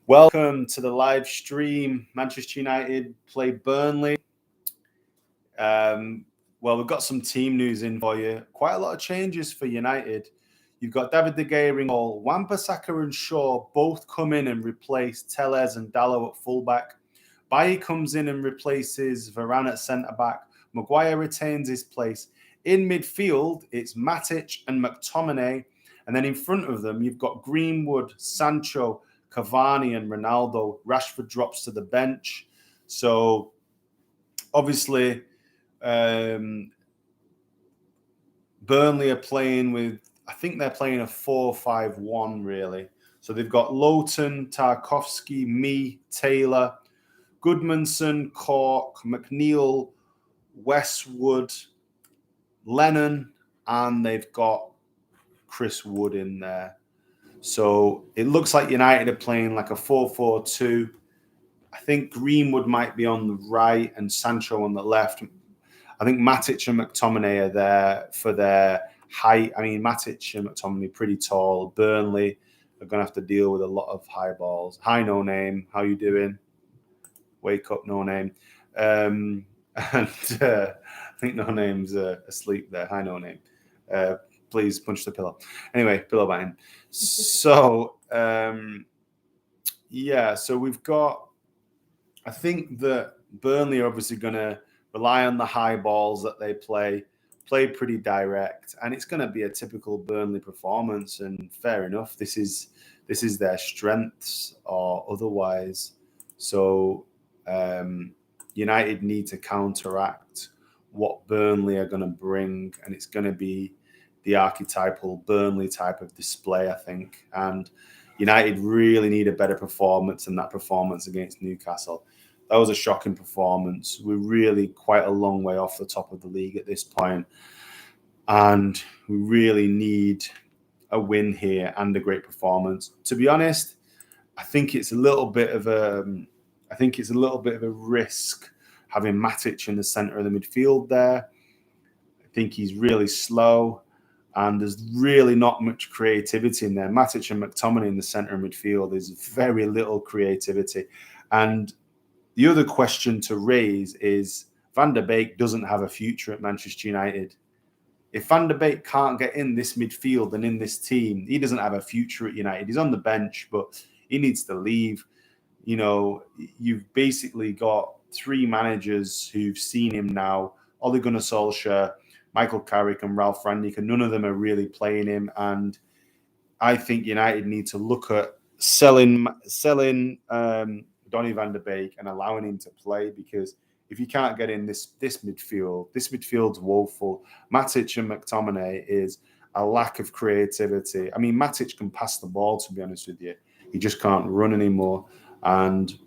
Welcome to the live stream. Manchester United play Burnley. Well, we've got some team news in for you. Quite a lot of changes for United. You've got David De Gea in goal. Wan-Bissaka and Shaw both come in and replace Tellez and Dalot at fullback. Bailly comes in and replaces Varane at centre-back. Maguire retains his place. In midfield, it's Matic and McTominay. And then in front of them, you've got Greenwood, Sancho, Cavani and Ronaldo. Rashford drops to the bench. So, obviously, Burnley are playing with, I think they're playing a 4-5-1, really. So they've got Lowton, Tarkowski, me, Taylor, Goodmanson, Cork, McNeil, Westwood, Lennon, and they've got Chris Wood in there. So it looks like United are playing like a 4-4-2. I think Greenwood might be on the right and Sancho on the left. I think Matic and McTominay are there for their height. I mean, Matic and McTominay pretty tall. Burnley are going to have to deal with a lot of high balls. Hi, No Name. How you doing? Wake up, No Name. And I think No Name's asleep there. Hi, No Name. Please punch the pillow. Anyway, pillow biting. So, so we've got, I think that Burnley are obviously going to rely on the high balls that they play pretty direct, and it's going to be a typical Burnley performance, and fair enough. This is their strengths or otherwise. So United need to counteract what Burnley are going to bring, and it's going to be the archetypal Burnley type of display, I think. And United really need a better performance than that performance against Newcastle. That was a shocking performance. We're really quite a long way off the top of the league at this point. And we really need a win here and a great performance. To be honest, I think it's a little bit of a risk having Matic in the centre of the midfield there. I think he's really slow. And there's really not much creativity in there. Matic and McTominay in the centre of midfield is very little creativity. And the other question to raise is Van der Beek doesn't have a future at Manchester United. If Van der Beek can't get in this midfield and in this team, he doesn't have a future at United. He's on the bench, but he needs to leave. You know, you've basically got three managers who've seen him now: Ole Gunnar Solskjaer, Michael Carrick and Ralph Rangnick, and none of them are really playing him. And I think United need to look at selling Donny van de Beek and allowing him to play, because if you can't get in this midfield's woeful. Matic and McTominay is a lack of creativity. I mean, Matic can pass the ball, to be honest with you. He just can't run anymore. And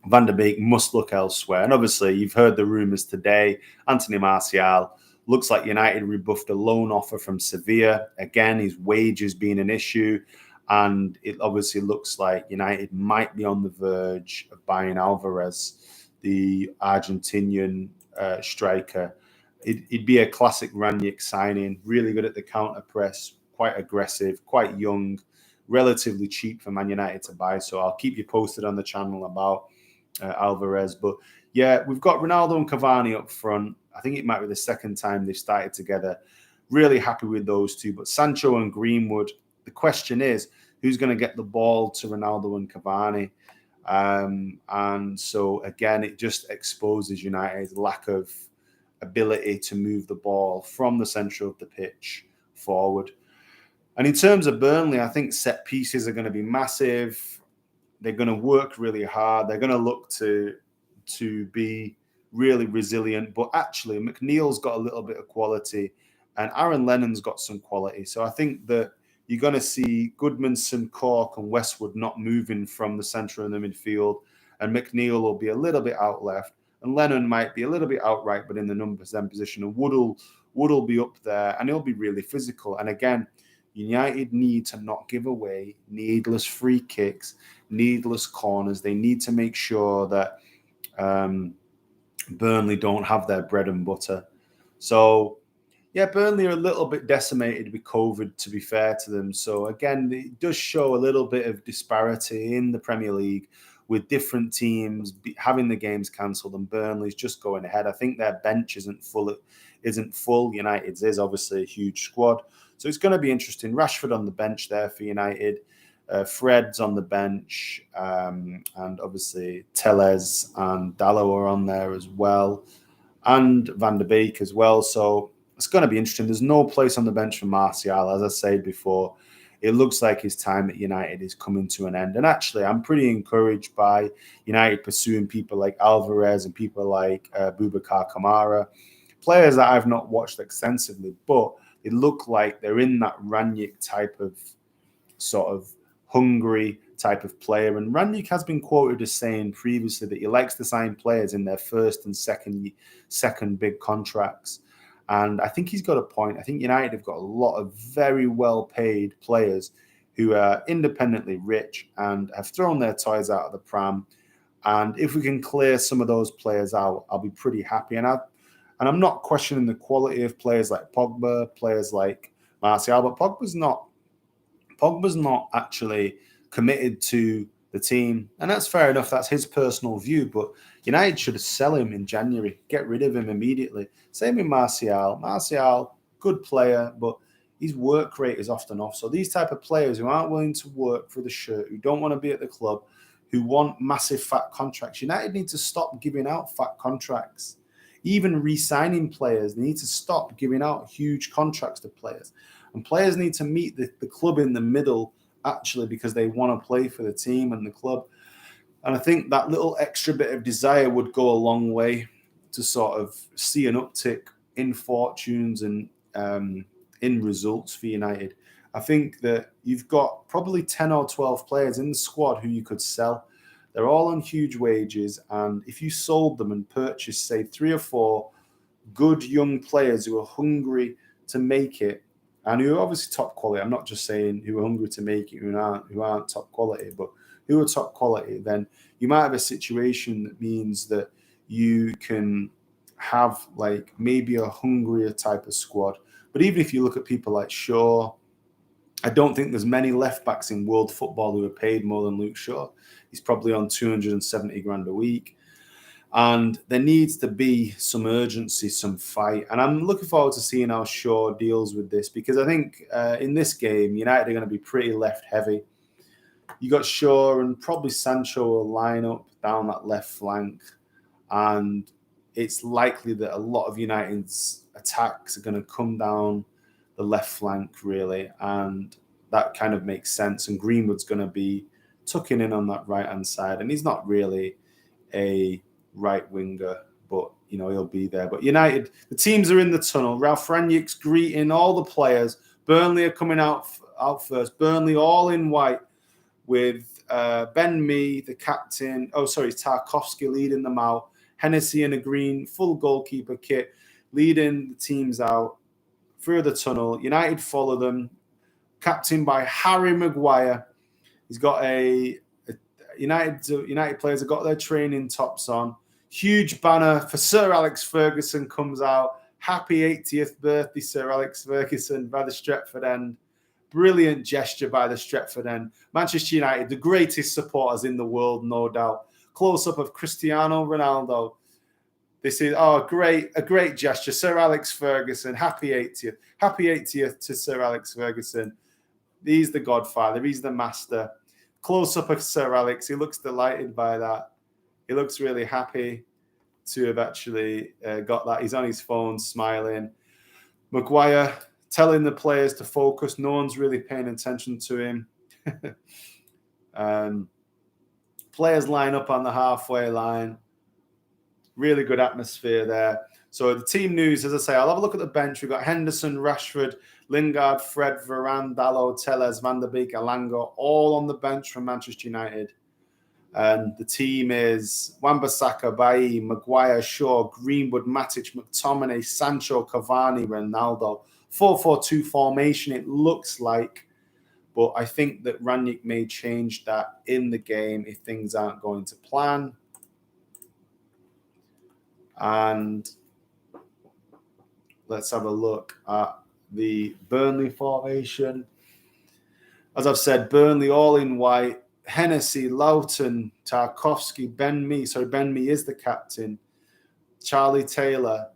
Van der Beek must look elsewhere. And obviously, you've heard the rumours today. Anthony Martial. Looks like United rebuffed a loan offer from Sevilla. Again, his wages being an issue. And it obviously looks like United might be on the verge of buying Alvarez, the Argentinian striker. It'd be a classic Rangnick signing. Really good at the counter press, quite aggressive, quite young, relatively cheap for Man United to buy. So I'll keep you posted on the channel about Alvarez. But yeah, we've got Ronaldo and Cavani up front. I think it might be the second time they've started together. Really happy with those two. But Sancho and Greenwood, the question is, who's going to get the ball to Ronaldo and Cavani? And so, again, it just exposes United's lack of ability to move the ball from the centre of the pitch forward. And in terms of Burnley, I think set pieces are going to be massive. They're going to work really hard. They're going to look to be really resilient. But actually, McNeil's got a little bit of quality and Aaron Lennon's got some quality. So I think that you're going to see Goodmanson, Cork and Westwood not moving from the centre of the midfield. And McNeil will be a little bit out left. And Lennon might be a little bit out right, but in the number 10 position. And Wood will be up there and he'll be really physical. And again, United need to not give away needless free kicks, needless corners. They need to make sure that Burnley don't have their bread and butter. So, Yeah, Burnley are a little bit decimated with COVID, to be fair to them. So again, it does show a little bit of disparity in the Premier League with different teams having the games cancelled and Burnley's just going ahead. I think their bench isn't full. United's is obviously a huge squad. So it's going to be interesting. Rashford on the bench there for United. Fred's on the bench. And obviously Tellez and Dallo are on there as well. And Van der Beek as well. So it's going to be interesting. There's no place on the bench for Martial. As I said before, it looks like his time at United is coming to an end. And actually, I'm pretty encouraged by United pursuing people like Alvarez and people like Boubacar Kamara, players that I've not watched extensively, but they look like they're in that Rangnick type of sort of hungry type of player. And Rangnick has been quoted as saying previously that he likes to sign players in their first and second big contracts. And I think he's got a point. I think United have got a lot of very well-paid players who are independently rich and have thrown their toys out of the pram. And if we can clear some of those players out, I'll be pretty happy. And I'm not questioning the quality of players like Pogba, players like Martial, but Pogba's not actually committed to the team. And that's fair enough. That's his personal view. But United should sell him in January, get rid of him immediately. Same with Martial. Martial, good player, but his work rate is often off. So these type of players who aren't willing to work for the shirt, who don't want to be at the club, who want massive fat contracts, United need to stop giving out fat contracts. Even re-signing players, they need to stop giving out huge contracts to players. And players need to meet the club in the middle, actually, because they want to play for the team and the club. And I think that little extra bit of desire would go a long way to sort of see an uptick in fortunes and in results for United. I think that you've got probably 10 or 12 players in the squad who you could sell. They're all on huge wages. And if you sold them and purchased, say, 3 or 4 good young players who are hungry to make it, and who are obviously top quality, I'm not just saying who are hungry to make it, who aren't top quality, but who are top quality, then you might have a situation that means that you can have like maybe a hungrier type of squad. But even if you look at people like Shaw, I don't think there's many left backs in world football who are paid more than Luke Shaw. He's probably on 270 grand a week. And there needs to be some urgency, some fight. And I'm looking forward to seeing how Shaw deals with this, because I think in this game, United are going to be pretty left heavy. You got Shaw and probably Sancho will line up down that left flank. And it's likely that a lot of United's attacks are going to come down the left flank, really. And that kind of makes sense. And Greenwood's going to be tucking in on that right-hand side. And he's not really a right winger, but he'll be there. But United, the teams are in the tunnel. Ralph Rangnick's greeting all the players. Burnley are coming out first. Burnley all in white with Ben Mee, the captain. Tarkowski leading them out. Hennessy in a green full goalkeeper kit, leading the teams out through the tunnel. United follow them, captained by Harry Maguire. He's got United players have got their training tops on. Huge banner for Sir Alex Ferguson comes out. Happy 80th birthday, Sir Alex Ferguson, by the Stretford End. Brilliant gesture by the Stretford End. Manchester United, the greatest supporters in the world, no doubt. Close-up of Cristiano Ronaldo. This is a great gesture. Sir Alex Ferguson, happy 80th. Happy 80th to Sir Alex Ferguson. He's the godfather. He's the master. Close-up of Sir Alex. He looks delighted by that. He looks really happy to have actually got that. He's on his phone smiling. Maguire telling the players to focus. No one's really paying attention to him. Players line up on the halfway line. Really good atmosphere there. So the team news, as I say, I'll have a look at the bench. We've got Henderson, Rashford, Lingard, Fred, Varane, Dallo, Tellez, Van der Beek, Alanga, all on the bench from Manchester United. And the team is Wan-Bissaka, Bailly, Maguire, Shaw, Greenwood, Matic, McTominay, Sancho, Cavani, Ronaldo. 4-4-2 formation, it looks like. But I think that Rangnick may change that in the game if things aren't going to plan. And let's have a look at the Burnley formation. As I've said, Burnley all in white. Hennessy, Loughton, Tarkowski, Ben Mee is the captain. Charlie Taylor,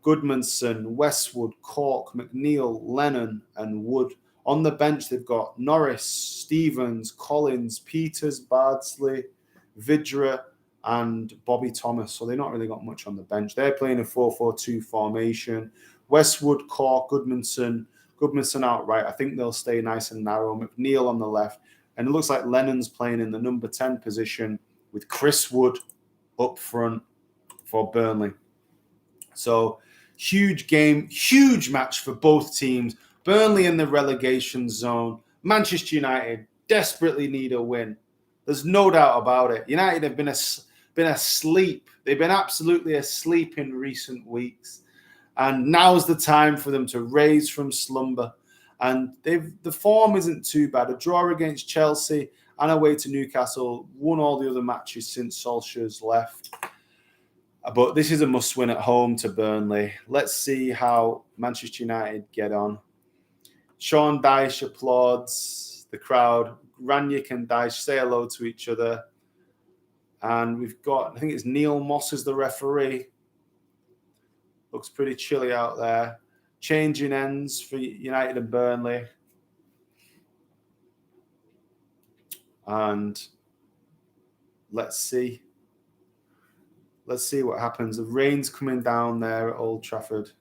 Goodmanson, Westwood, Cork, McNeil, Lennon, and Wood. On the bench, they've got Norris, Stevens, Collins, Peters, Bardsley, Vidra, and Bobby Thomas. So they've not really got much on the bench. They're playing a 4-4-2 formation. Westwood, Cork, Goodmanson out right. I think they'll stay nice and narrow. McNeil on the left. And it looks like Lennon's playing in the number 10 position with Chris Wood up front for Burnley. So huge game, huge match for both teams. Burnley in the relegation zone. Manchester United desperately need a win. There's no doubt about it. United have been asleep. They've been absolutely asleep in recent weeks. And now's the time for them to raise from slumber. And the form isn't too bad. A draw against Chelsea and away to Newcastle. Won all the other matches since Solskjaer's left. But this is a must-win at home to Burnley. Let's see how Manchester United get on. Sean Dyche applauds the crowd. Ranić and Dyche say hello to each other. And we've got, I think it's Neil Moss as the referee. Looks pretty chilly out there. Changing ends for United and Burnley. And let's see. Let's see what happens. The rain's coming down there at Old Trafford.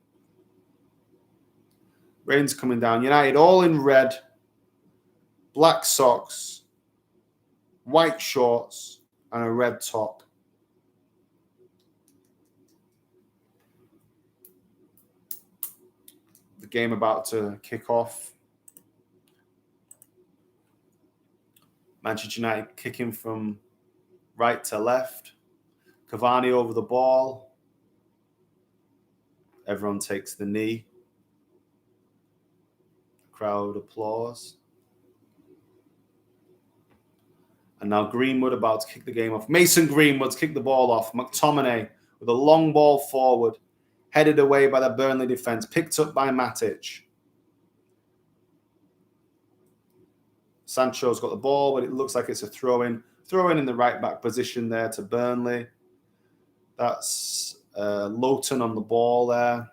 Rain's coming down. United all in red. Black socks. White shorts. And a red top. The game about to kick off. Manchester United kicking from right to left. Cavani over the ball. Everyone takes the knee. Crowd applause. And now Greenwood about to kick the game off. Mason Greenwood's kicked the ball off. McTominay with a long ball forward. Headed away by the Burnley defence. Picked up by Matic. Sancho's got the ball, but it looks like it's a throw-in. Throw-in in the right-back position there to Burnley. That's Loughton on the ball there.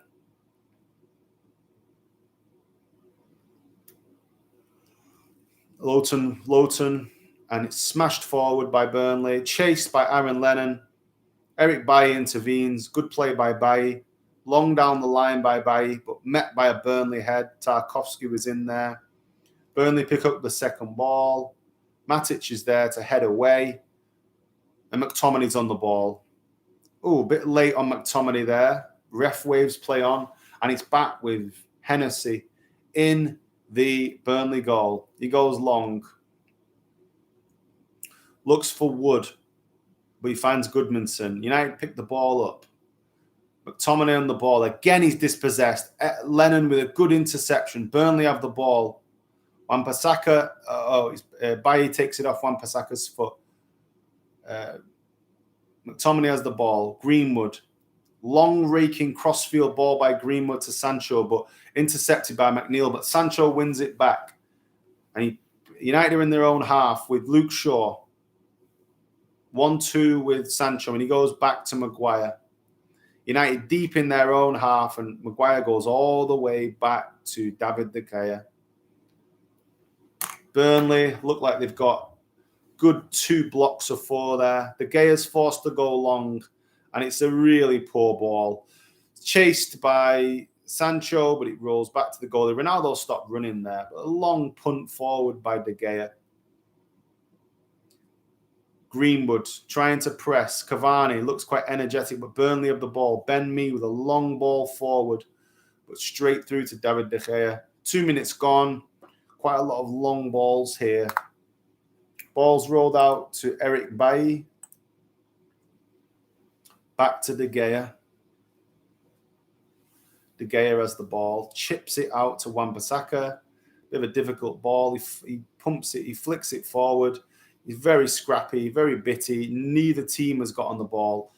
Loughton, and it's smashed forward by Burnley. Chased by Aaron Lennon. Eric Bailly intervenes. Good play by Bailly. Long down the line by Bailly, but met by a Burnley head. Tarkowski was in there. Burnley pick up the second ball. Matic is there to head away. And McTominay's on the ball. Oh, a bit late on McTominay there. Ref waves play on. And it's back with Hennessy in the Burnley goal. He goes long. Looks for Wood. But he finds Goodmanson. United pick the ball up. McTominay on the ball. Again, he's dispossessed. Lennon with a good interception. Burnley have the ball. Wan-Bissaka. Bailly takes it off Wan-Bissaka's foot. McTominay has the ball. Greenwood. Long raking crossfield ball by Greenwood to Sancho, but intercepted by McNeil. But Sancho wins it back. And United are in their own half with Luke Shaw. 1-2 with Sancho, and he goes back to Maguire. United deep in their own half, and Maguire goes all the way back to David De Gea. Burnley look like they've got good 2 blocks of 4 there. De Gea's forced to go long, and it's a really poor ball. Chased by Sancho, but it rolls back to the goalie. Ronaldo stopped running there, but a long punt forward by De Gea. Greenwood trying to press. Cavani looks quite energetic, but Burnley have the ball. Ben Mee with a long ball forward, but straight through to David De Gea. 2 minutes gone. Quite a lot of long balls here. Ball's rolled out to Eric Bailly. Back to De Gea. De Gea has the ball. Chips it out to Wan-Bissaka. Bit of a difficult ball. He pumps it. He flicks it forward. He's very scrappy, very bitty. Neither team has got on the ball.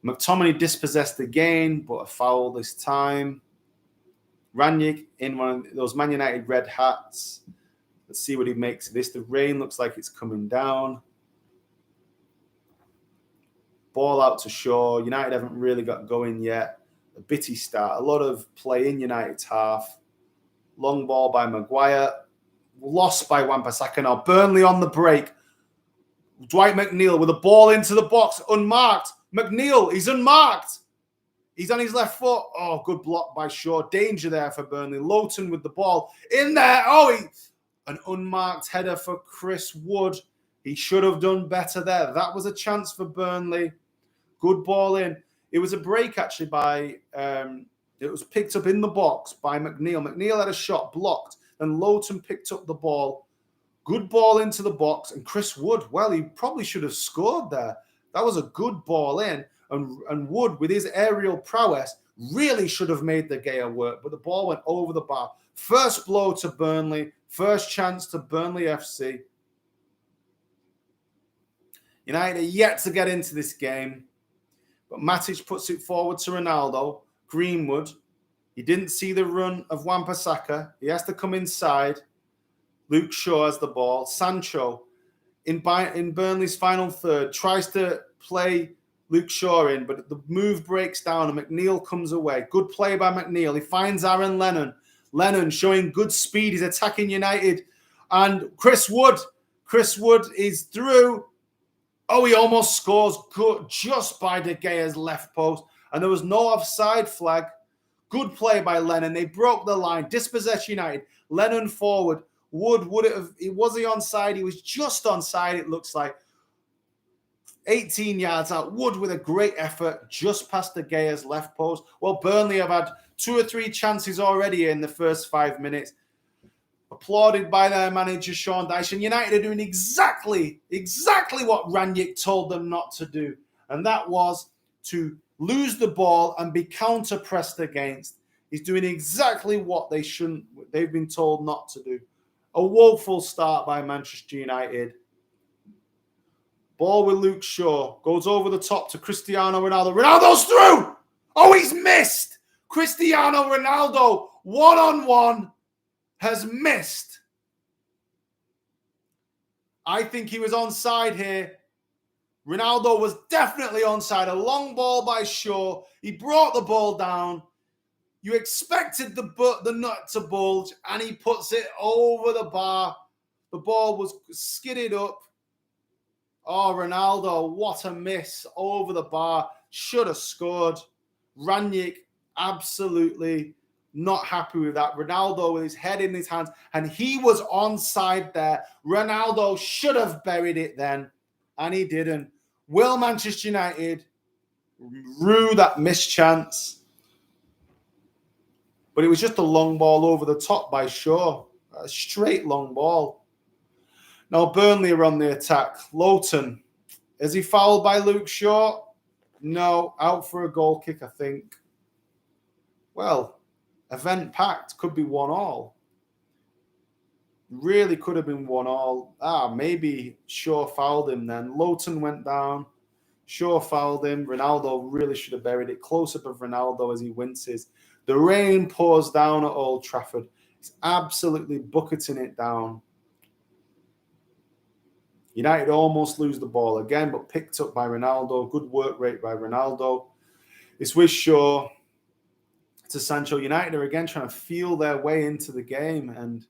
McTominay dispossessed again, but a foul this time. Rangnick in one of those Man United red hats. Let's see what he makes of this. The rain looks like it's coming down. Ball out to Shaw. United haven't really got going yet. A bitty start. A lot of play in United's half. Long ball by Maguire. Lost by Wan-Bissaka now. Burnley on the break. Dwight McNeil with a ball into the box. Unmarked. McNeil, he's unmarked. He's on his left foot. Oh, good block by Shaw. Danger there for Burnley. Lowton with the ball. In there. Oh, an unmarked header for Chris Wood. He should have done better there. That was a chance for Burnley. Good ball in. It was a break, actually, by... it was picked up in the box by McNeil. McNeil had a shot blocked. And Lowton picked up the ball. Good ball into the box. And Chris Wood, well, he probably should have scored there. That was a good ball in. And Wood, with his aerial prowess, really should have made the Gea work. But the ball went over the bar. First blow to Burnley. First chance to Burnley FC. United are yet to get into this game. But Matic puts it forward to Ronaldo. Greenwood. He didn't see the run of Wan-Bissaka. He has to come inside. Luke Shaw has the ball. Sancho, in Burnley's final third, tries to play Luke Shaw in, but the move breaks down and McNeil comes away. Good play by McNeil. He finds Aaron Lennon. Lennon showing good speed. He's attacking United. And Chris Wood is through. Oh, he almost scores good just by De Gea's left post. And there was no offside flag. Good play by Lennon. They broke the line. Dispossessed United. Lennon forward. Wood, was he onside? He was just onside, it looks like. 18 yards out. Wood with a great effort just past De Gea's left post. Well, Burnley have had 2 or 3 chances already in the first 5 minutes. Applauded by their manager, Sean Dyche. And United are doing exactly what Rangnick told them not to do. And that was to lose the ball and be counter-pressed against. He's doing exactly what they've been told not to do. A woeful start by Manchester United. Ball with Luke Shaw. Goes over the top to Cristiano Ronaldo. Ronaldo's through! Oh, he's missed! Cristiano Ronaldo, one-on-one, has missed. I think he was onside here. Ronaldo was definitely onside. A long ball by Shaw. He brought the ball down. You expected the nut to bulge, and he puts it over the bar. The ball was skidded up. Oh, Ronaldo, what a miss over the bar. Should have scored. Rangnick, absolutely not happy with that. Ronaldo with his head in his hands, and he was onside there. Ronaldo should have buried it then, and he didn't. Will Manchester United rue that missed chance? But it was just a long ball over the top by Shaw. A straight long ball. Now Burnley are on the attack. Lowton. Is he fouled by Luke Shaw? No. Out for a goal kick, I think. Well, event packed. Could be 1-1. Really could have been 1-1. Maybe Shaw fouled him then. Lowton went down. Shaw fouled him. Ronaldo really should have buried it. Close-up of Ronaldo as he winces. The rain pours down at Old Trafford. It's absolutely bucketing it down. United almost lose the ball again, but picked up by Ronaldo. Good work rate by Ronaldo. It's with Shaw to Sancho. United are again trying to feel their way into the game, and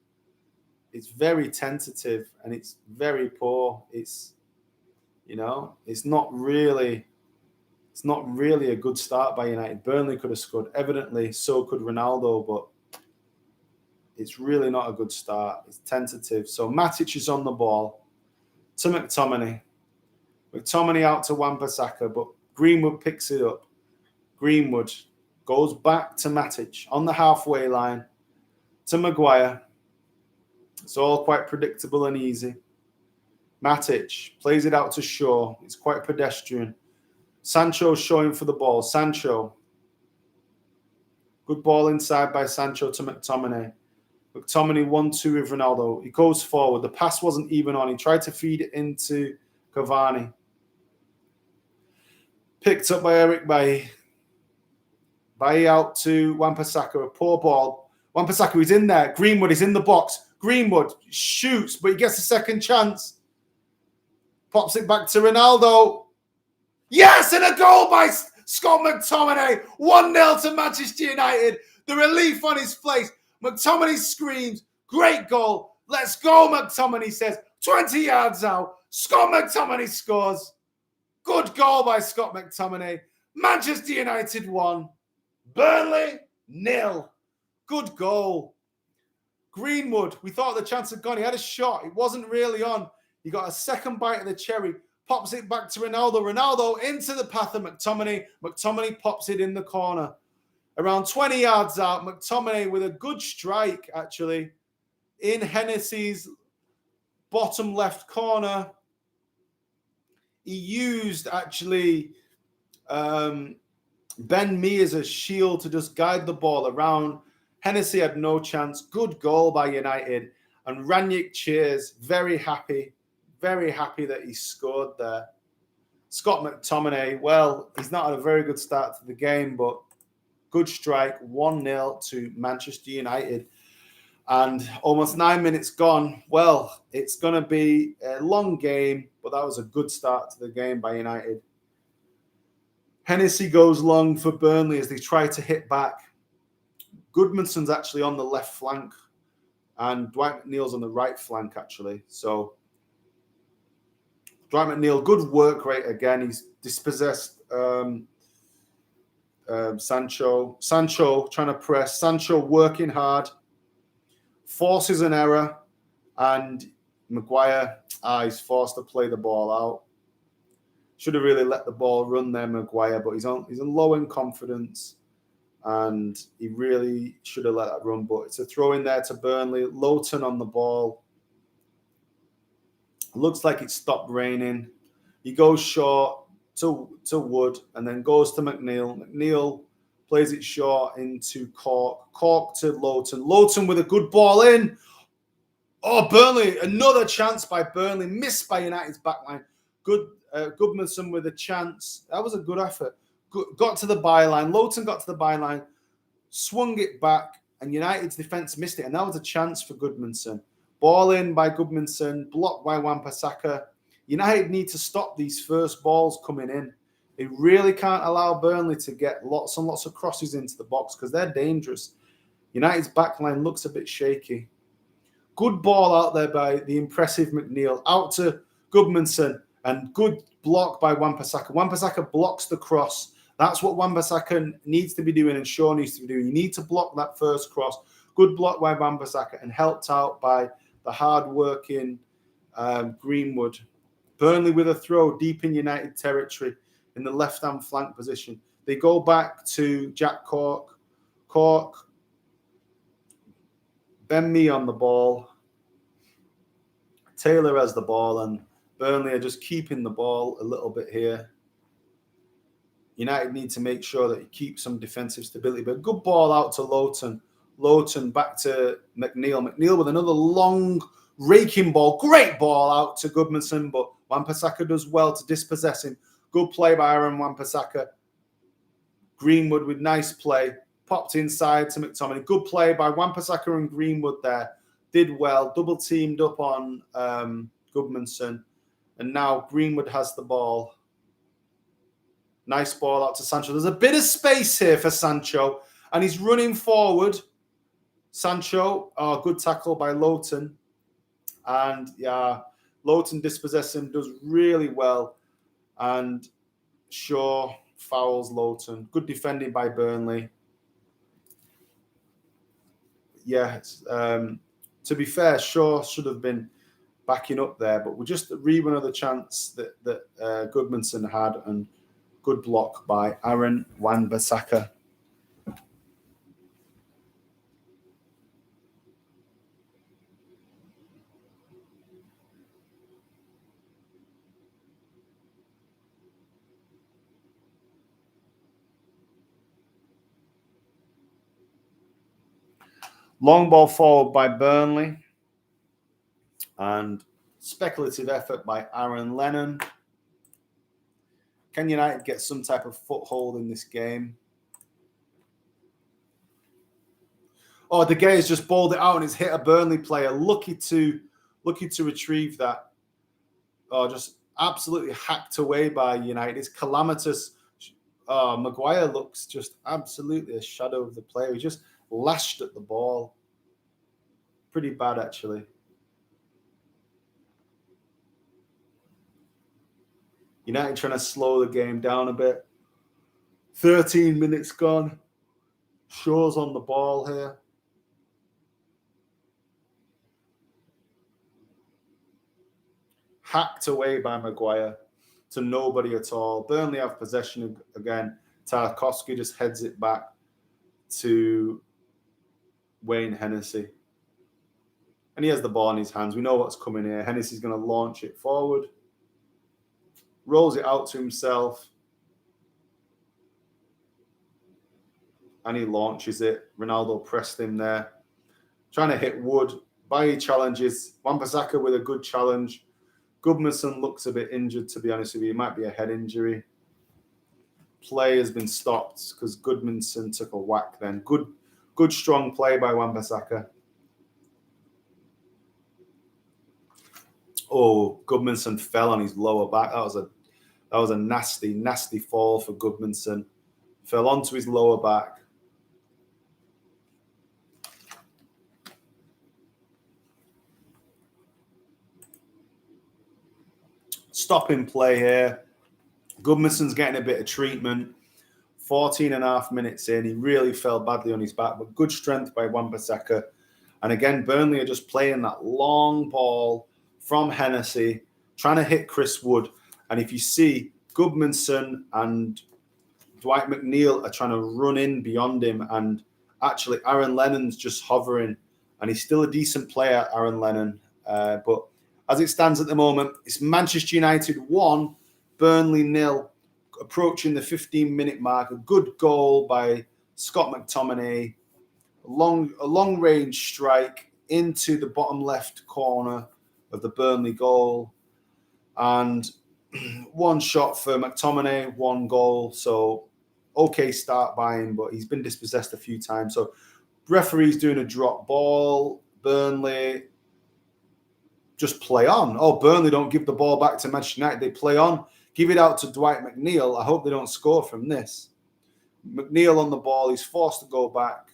it's very tentative and it's very poor. It's not really a good start by United. Burnley could have scored. Evidently, so could Ronaldo, but it's really not a good start. It's tentative. So Matic is on the ball to McTominay. McTominay out to Wan-Bissaka, but Greenwood picks it up. Greenwood goes back to Matic on the halfway line to Maguire. It's all quite predictable and easy. Matic plays it out to Shaw. It's quite pedestrian. Sancho showing for the ball. Sancho. Good ball inside by Sancho to McTominay. McTominay 1-2 with Ronaldo. He goes forward. The pass wasn't even on. He tried to feed it into Cavani. Picked up by Eric Bailly. Bailly out to Wan-Bissaka. A poor ball. Wan-Bissaka is in there. Greenwood is in the box. Greenwood shoots, but he gets a second chance. Pops it back to Ronaldo. Yes, and a goal by Scott McTominay. 1-0 to Manchester United. The relief on his face. McTominay screams, great goal. Let's go, McTominay says. 20 yards out. Scott McTominay scores. Good goal by Scott McTominay. Manchester United 1. Burnley 0. Good goal. Greenwood, we thought the chance had gone. He had a shot. It wasn't really on. He got a second bite of the cherry. Pops it back to Ronaldo. Ronaldo into the path of McTominay. McTominay pops it in the corner. Around 20 yards out, McTominay with a good strike, actually, in Hennessy's bottom left corner. He used, actually, Ben Mee as a shield to just guide the ball around. Hennessy had no chance. Good goal by United. And Ranić cheers, very happy that he scored there. Scott McTominay, well, he's not had a very good start to the game, but good strike, 1-0 to Manchester United. And almost 9 minutes gone. Well, it's going to be a long game, but that was a good start to the game by United. Hennessy goes long for Burnley as they try to hit back. Goodmanson's actually on the left flank, and Dwight McNeil's on the right flank, actually. So Dwight McNeil, good work rate again. He's dispossessed Sancho. Sancho trying to press. Sancho working hard. Forces an error. And Maguire is forced to play the ball out. Should have really let the ball run there, Maguire, but he's in low in confidence. And he really should have let that run. But it's a throw in there to Burnley. Lowton on the ball. Looks like it stopped raining. He goes short to Wood and then goes to McNeil. McNeil plays it short into Cork. Cork to Lowton. Lowton with a good ball in. Oh, Burnley. Another chance by Burnley. Missed by United's backline. Goodmanson with a chance. That was a good effort. Got to the byline. Lowton got to the byline. Swung it back. And United's defence missed it. And that was a chance for Goodmanson. Ball in by Goodmanson, blocked by Wan-Bissaka. United need to stop these first balls coming in. They really can't allow Burnley to get lots and lots of crosses into the box because they're dangerous. United's backline looks a bit shaky. Good ball out there by the impressive McNeil. Out to Goodmanson and good block by Wan-Bissaka. Wan-Bissaka blocks the cross. That's what Wan-Bissaka needs to be doing and Shaw needs to be doing. You need to block that first cross. Good block by Wan-Bissaka and helped out by the hard-working Greenwood. Burnley with a throw deep in United territory in the left-hand flank position. They go back to Jack Cork. Cork. Ben Mee on the ball. Taylor has the ball, and Burnley are just keeping the ball a little bit here. United need to make sure that you keep some defensive stability. But good ball out to Lowton. Lowton back to McNeil. McNeil with another long raking ball. Great ball out to Goodmanson, but Wan-Bissaka does well to dispossess him. Good play by Aaron Wan-Bissaka. Greenwood with nice play. Popped inside to McTominay. Good play by Wan-Bissaka and Greenwood there. Did well. Double teamed up on Goodmanson. And now Greenwood has the ball. Nice ball out to Sancho. There's a bit of space here for Sancho. And he's running forward. Sancho, good tackle by Lowton. And yeah, Lowton dispossesses him, does really well. And Shaw fouls Lowton. Good defending by Burnley. Yeah, to be fair, Shaw should have been backing up there, but we'll just rerun of the chance that Goodmanson had, and good block by Aaron Wan-Bissaka. Long ball forward by Burnley. And speculative effort by Aaron Lennon. Can United get some type of foothold in this game? Oh, De Gea's just balled it out and it's hit a Burnley player. Lucky to retrieve that. Oh, just absolutely hacked away by United. It's calamitous. Maguire looks just absolutely a shadow of the player. He just lashed at the ball. Pretty bad, actually. United trying to slow the game down a bit. 13 minutes gone. Shaw's on the ball here. Hacked away by Maguire to nobody at all. Burnley have possession again. Tarkowski just heads it back to Wayne Hennessy. And he has the ball in his hands. We know what's coming here. Hennessy's going to launch it forward. Rolls it out to himself. And he launches it. Ronaldo pressed him there. Trying to hit Wood. Bailly challenges. Wan-Bissaka with a good challenge. Goodmanson looks a bit injured, to be honest with you. It might be a head injury. Play has been stopped because Goodmanson took a whack then. Good strong play by Wan-Bissaka. Oh, Goodmanson fell on his lower back. That was a nasty, nasty fall for Goodmanson. Fell onto his lower back. Stopping play here. Goodmanson's getting a bit of treatment. 14 and a half minutes in. He really fell badly on his back, but good strength by Wan-Bissaka. And again, Burnley are just playing that long ball from Hennessy, trying to hit Chris Wood. And if you see, Goodmanson and Dwight McNeil are trying to run in beyond him. And actually, Aaron Lennon's just hovering. And he's still a decent player, Aaron Lennon. But as it stands at the moment, it's Manchester United 1, Burnley 0, approaching the 15-minute mark. A good goal by Scott McTominay. A long-range strike into the bottom left corner of the Burnley goal. And one shot for McTominay, one goal. So, okay start by him, but he's been dispossessed a few times. So, referee's doing a drop ball. Burnley just play on. Oh, Burnley don't give the ball back to Manchester United. They play on. Give it out to Dwight McNeil. I hope they don't score from this. McNeil on the ball. He's forced to go back.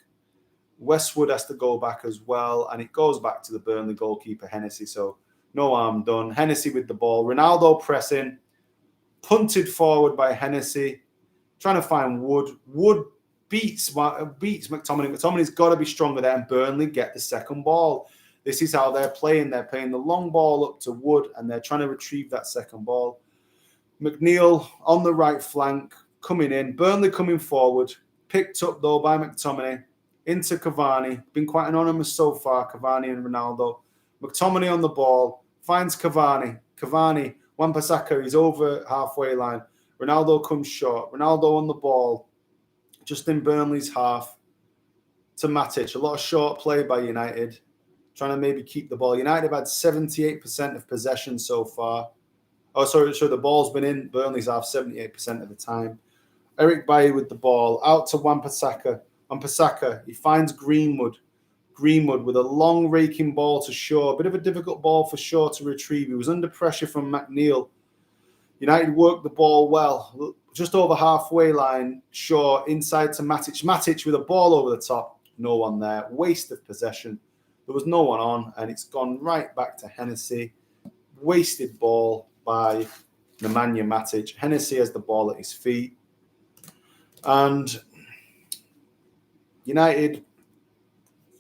Westwood has to go back as well. And it goes back to the Burnley goalkeeper, Hennessy. So no harm done. Hennessy with the ball. Ronaldo pressing. Punted forward by Hennessy. Trying to find Wood. Wood beats McTominay. McTominay's got to be stronger there. And Burnley get the second ball. This is how they're playing. They're playing the long ball up to Wood. And they're trying to retrieve that second ball. McNeil on the right flank, coming in. Burnley coming forward. Picked up, though, by McTominay. Into Cavani. Been quite anonymous so far, Cavani and Ronaldo. McTominay on the ball. Finds Cavani. Cavani. Wan-Bissaka is over halfway line. Ronaldo comes short. Ronaldo on the ball. Just in Burnley's half. To Matic. A lot of short play by United. Trying to maybe keep the ball. United have had 78% of possession so far. Oh, sorry, the ball's been in Burnley's half 78% of the time. Eric Bailly with the ball. Out to Wan-Bissaka. Wan-Bissaka, he finds Greenwood. Greenwood with a long raking ball to Shaw. A bit of a difficult ball for Shaw to retrieve. He was under pressure from McNeil. United worked the ball well. Just over halfway line. Shaw inside to Matic. Matic with a ball over the top. No one there. Waste of possession. There was no one on, and it's gone right back to Hennessy. Wasted ball by Nemanja Matic. Hennessy has the ball at his feet. And United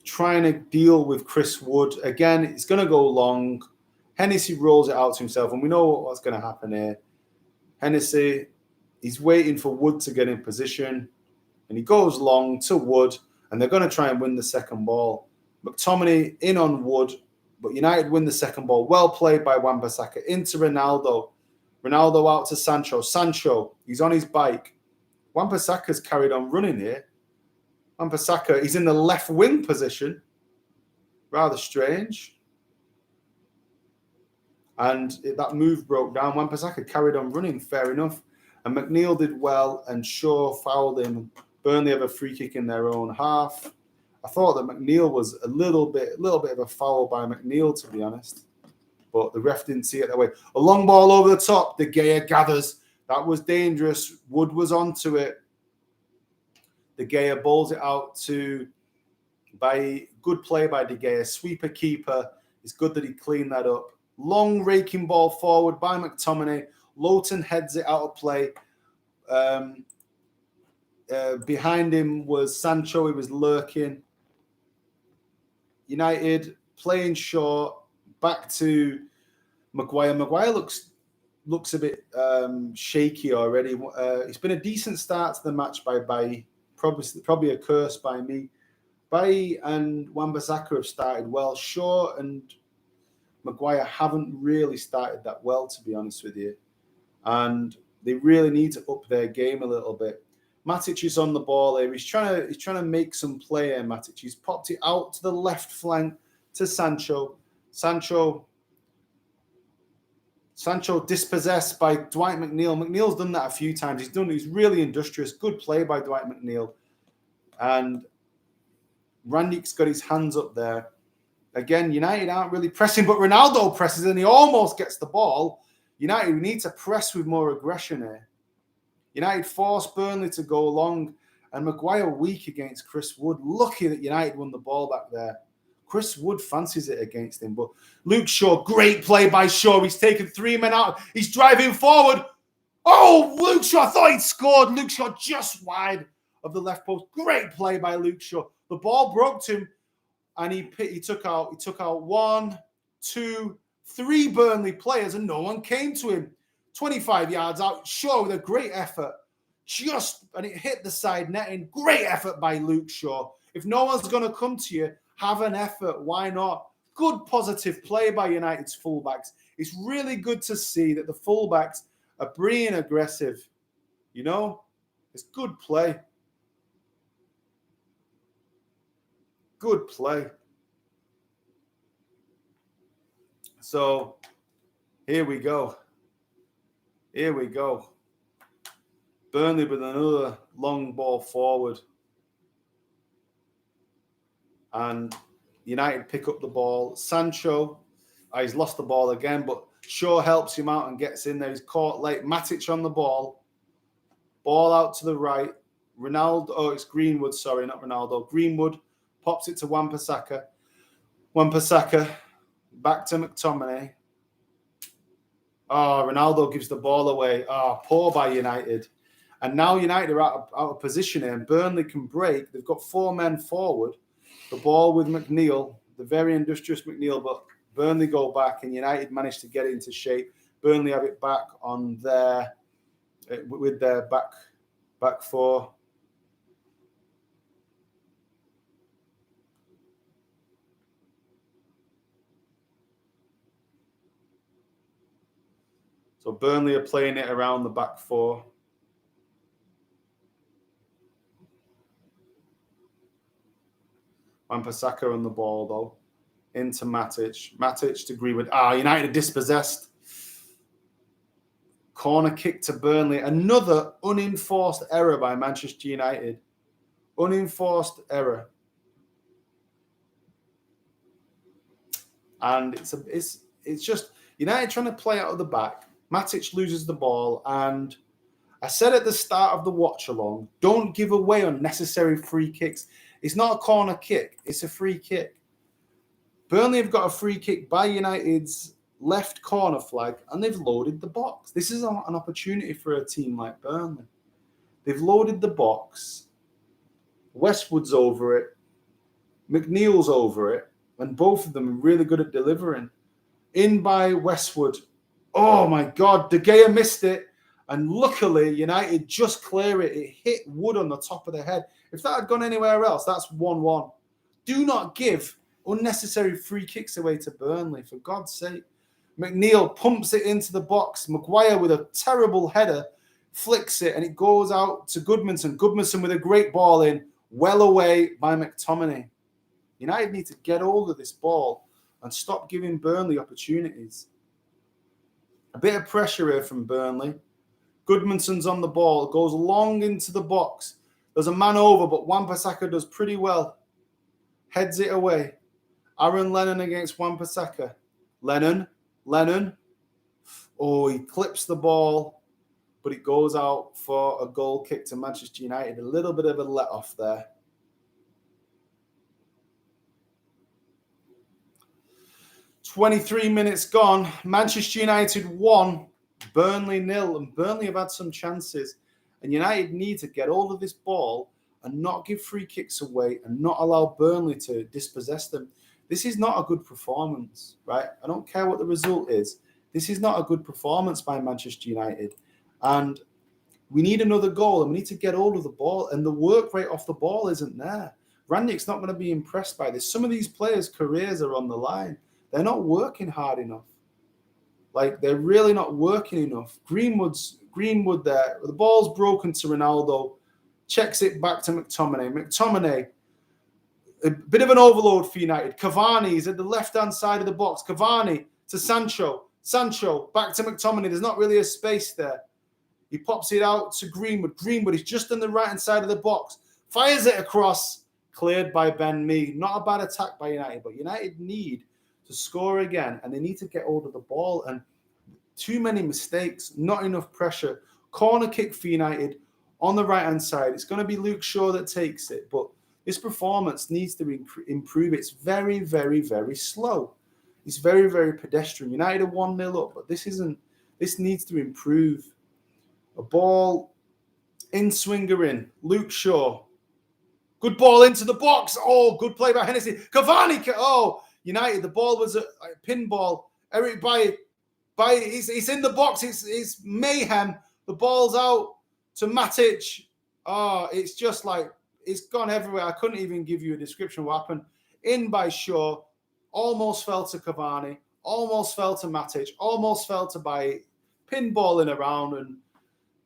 trying to deal with Chris Wood. Again, it's going to go long. Hennessy rolls it out to himself, and we know what's going to happen here. Hennessy, he's waiting for Wood to get in position, and he goes long to Wood, and they're going to try and win the second ball. McTominay in on Wood, but United win the second ball. Well played by Wan-Bissaka. Into Ronaldo. Ronaldo out to Sancho. Sancho, he's on his bike. Wan-Bissaka's carried on running here. Wan-Bissaka, he's in the left wing position. Rather strange. And that move broke down. Wan-Bissaka carried on running, fair enough. And McNeil did well, and Shaw fouled him. Burnley have a free kick in their own half. I thought that McNeil was a little bit of a foul by McNeil, to be honest. But the ref didn't see it that way. A long ball over the top. De Gea gathers. That was dangerous. Wood was onto it. De Gea bowls it out by good play by De Gea. Sweeper keeper. It's good that he cleaned that up. Long raking ball forward by McTominay. Lowton heads it out of play. Behind him was Sancho. He was lurking. United playing short. Back to Maguire. Maguire looks a bit shaky already. It's been a decent start to the match by Bailly. Probably a curse by me. Bailly and Wan-Bissaka have started well. Shaw and Maguire haven't really started that well, to be honest with you. And they really need to up their game a little bit. Matic is on the ball here. He's trying to make some play here, Matic. He's popped it out to the left flank to Sancho. Sancho dispossessed by Dwight McNeil. McNeil's done that a few times. He's really industrious. Good play by Dwight McNeil. And Rangnick's got his hands up there. Again, United aren't really pressing, but Ronaldo presses and he almost gets the ball. United, we need to press with more aggression here. United forced Burnley to go long, and Maguire weak against Chris Wood. Lucky that United won the ball back there. Chris Wood fancies it against him, but Luke Shaw, great play by Shaw. He's taken 3 men out. He's driving forward. Oh, Luke Shaw, I thought he'd scored. Luke Shaw just wide of the left post. Great play by Luke Shaw. The ball broke to him, and he took out 1, 2, 3 Burnley players, and no one came to him. 25 yards out. Shaw with a great effort. And it hit the side netting. Great effort by Luke Shaw. If no one's going to come to you, have an effort. Why not? Good positive play by United's fullbacks. It's really good to see that the fullbacks are being aggressive. You know, it's good play. Good play. So here we go. Here we go. Burnley with another long ball forward. And United pick up the ball. Sancho, he's lost the ball again, but Shaw helps him out and gets in there. He's caught late. Matic on the ball. Ball out to the right. It's Greenwood, sorry, not Ronaldo. Greenwood pops it to Wan-Bissaka. Wan-Bissaka back to McTominay. Oh, Ronaldo gives the ball away. Oh, poor by United. And now United are out of position here, and Burnley can break. They've got 4 men forward. The ball with McNeil, the very industrious McNeil, but Burnley go back, and United manage to get into shape. Burnley have it back on with their back 4. So Burnley are playing it around the back 4. Wan-Bissaka on the ball, though. Into Matic. Matic to Greenwood. United dispossessed. Corner kick to Burnley. Another unenforced error by Manchester United. Unenforced error. And it's just United trying to play out of the back. Matic loses the ball, and I said at the start of the watch along, don't give away unnecessary free kicks. It's not a corner kick, it's a free kick. Burnley have got a free kick by United's left corner flag, and they've loaded the box. This is an opportunity for a team like Burnley. They've loaded the box. Westwood's over it. McNeil's over it, and both of them are really good at delivering. In by Westwood. Oh my God, De Gea missed it. And luckily, United just clear it. It hit Wood on the top of the head. If that had gone anywhere else, that's 1-1. Do not give unnecessary free kicks away to Burnley, for God's sake. McNeil pumps it into the box. Maguire with a terrible header flicks it, and it goes out to Goodmanson. Goodmanson with a great ball in, well away by McTominay. United need to get hold of this ball and stop giving Burnley opportunities. A bit of pressure here from Burnley. Goodmanson's on the ball, goes long into the box. There's a man over, but Wan-Bissaka does pretty well. heads it away. Aaron Lennon against Wan-Bissaka. Lennon. Oh, he clips the ball, but it goes out for a goal kick to Manchester United. A little bit of a let-off there. "23 minutes gone. Manchester United 1, Burnley 0. And Burnley have had some chances. And United need to get hold of this ball and not give free kicks away and not allow Burnley to dispossess them. This is not a good performance, right? I don't care what the result is. This is not a good performance by Manchester United. And we need another goal, and we need to get hold of the ball. And the work rate off the ball isn't there. Rangnick's not going to be impressed by this. Some of these players' careers are on the line. They're not working hard enough. Like, they're really not working enough. Greenwood there. The ball's broken to Ronaldo. Checks it back to McTominay. A bit of an overload for United. Cavani's at the left-hand side of the box. Cavani to Sancho. Sancho back to McTominay. There's not really a space there. He pops it out to Greenwood. Greenwood is just on the right-hand side of the box. Fires it across. Cleared by Ben Mee. Not a bad attack by United, but United need to score again, and they need to get hold of the ball. And too many mistakes, not enough pressure. Corner kick for United on the right-hand side. It's going to be Luke Shaw that takes it, but this performance needs to improve. It's very, very, very slow. It's very, very pedestrian. United are 1-0 up, but this needs to improve. A ball in, swinger in. Luke Shaw. Good ball into the box. Oh, good play by Hennessy. Cavani. Oh, United, the ball was a pinball. Eric Bailly, he's in the box. It's mayhem. The ball's out to Matic. Oh, it's just like, it's gone everywhere. I couldn't even give you a description of what happened. In by Shaw, almost fell to Cavani, almost fell to Matic, almost fell to Bailly, pinballing around and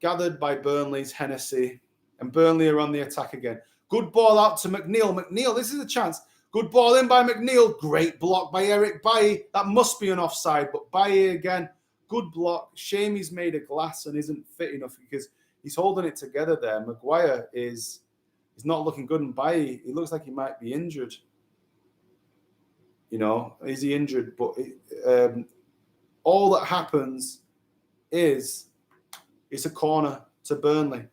gathered by Burnley's Hennessy. And Burnley are on the attack again. Good ball out to McNeil. McNeil, this is a chance. Good ball in by McNeil. Great block by Eric Bailly. That must be an offside, but Bailly again. Good block. Shame he's made of glass and isn't fit enough because he's holding it together there. Maguire is not looking good, and Bailly, he looks like he might be injured. You know, is he injured? But all that happens is it's a corner to Burnley.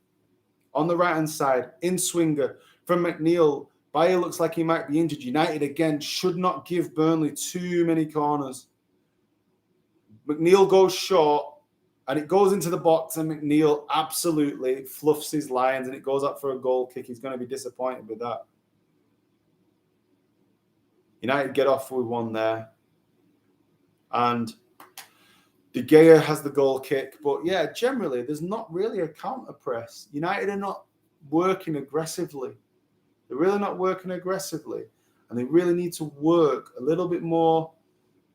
On the right-hand side, in swinger from McNeil. Bailly looks like he might be injured. United, again, should not give Burnley too many corners. McNeil goes short, and it goes into the box, and McNeil absolutely fluffs his lines, and it goes up for a goal kick. He's going to be disappointed with that. United get off with one there. And De Gea has the goal kick. But, yeah, generally, there's not really a counter press. United are not working aggressively. They're really not working aggressively. And they really need to work a little bit more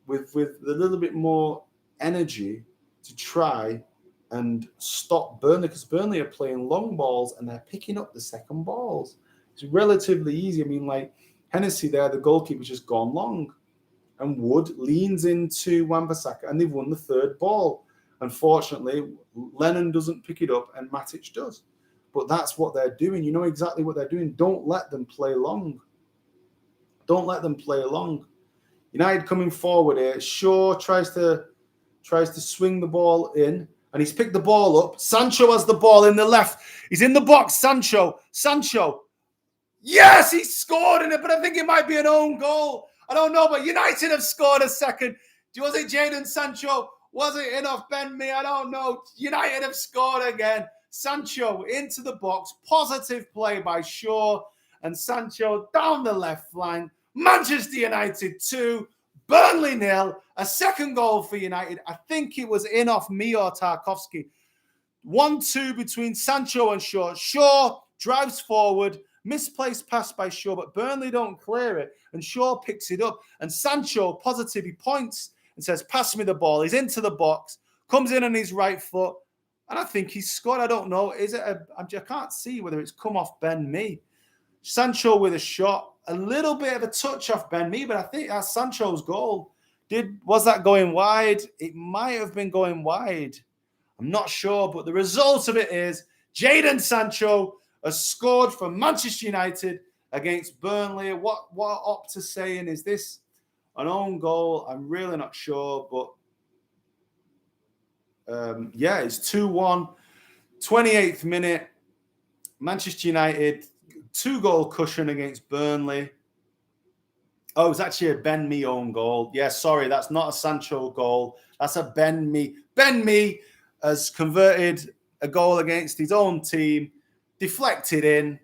with a little bit more energy to try and stop Burnley, because Burnley are playing long balls and they're picking up the second balls. It's relatively easy. I mean, like Hennessy there, the goalkeeper's just gone long. And Wood leans into Wan-Bissaka and they've won the third ball. Unfortunately, Lennon doesn't pick it up and Matic does. But that's what they're doing. You know exactly what they're doing. Don't let them play long. Don't let them play long. United coming forward here. Shaw tries to swing the ball in, and he's picked the ball up. Sancho has the ball in the left. He's in the box. Sancho. Yes, he scored in it, but I think it might be an own goal. I don't know, but United have scored a second. Was it Jadon Sancho? Was it in off Ben Mee? I don't know. United have scored again. Sancho into the box. Positive play by Shaw. And Sancho down the left flank. Manchester United 2. Burnley 0. A second goal for United. I think it was in off Mee or Tarkowski. 1-2 between Sancho and Shaw. Shaw drives forward. Misplaced pass by Shaw, but Burnley don't clear it. And Shaw picks it up. And Sancho, positive, he points and says, pass me the ball. He's into the box. Comes in on his right foot. And I think he's scored. I don't know. I can't see whether it's come off Ben Mee. Sancho with a shot. A little bit of a touch off Ben Mee, but I think that's Sancho's goal. Was that going wide? It might have been going wide. I'm not sure, but the result of it is Jadon Sancho has scored for Manchester United, against Burnley. What Opta saying? Is this an own goal? I'm really not sure, but yeah, it's 2-1. 28th minute. Manchester United 2-goal cushion against Burnley. Oh, it was actually a Ben Mee own goal. Yeah, sorry, that's not a Sancho goal. That's a Ben Mee. Ben Mee has converted a goal against his own team, deflected in,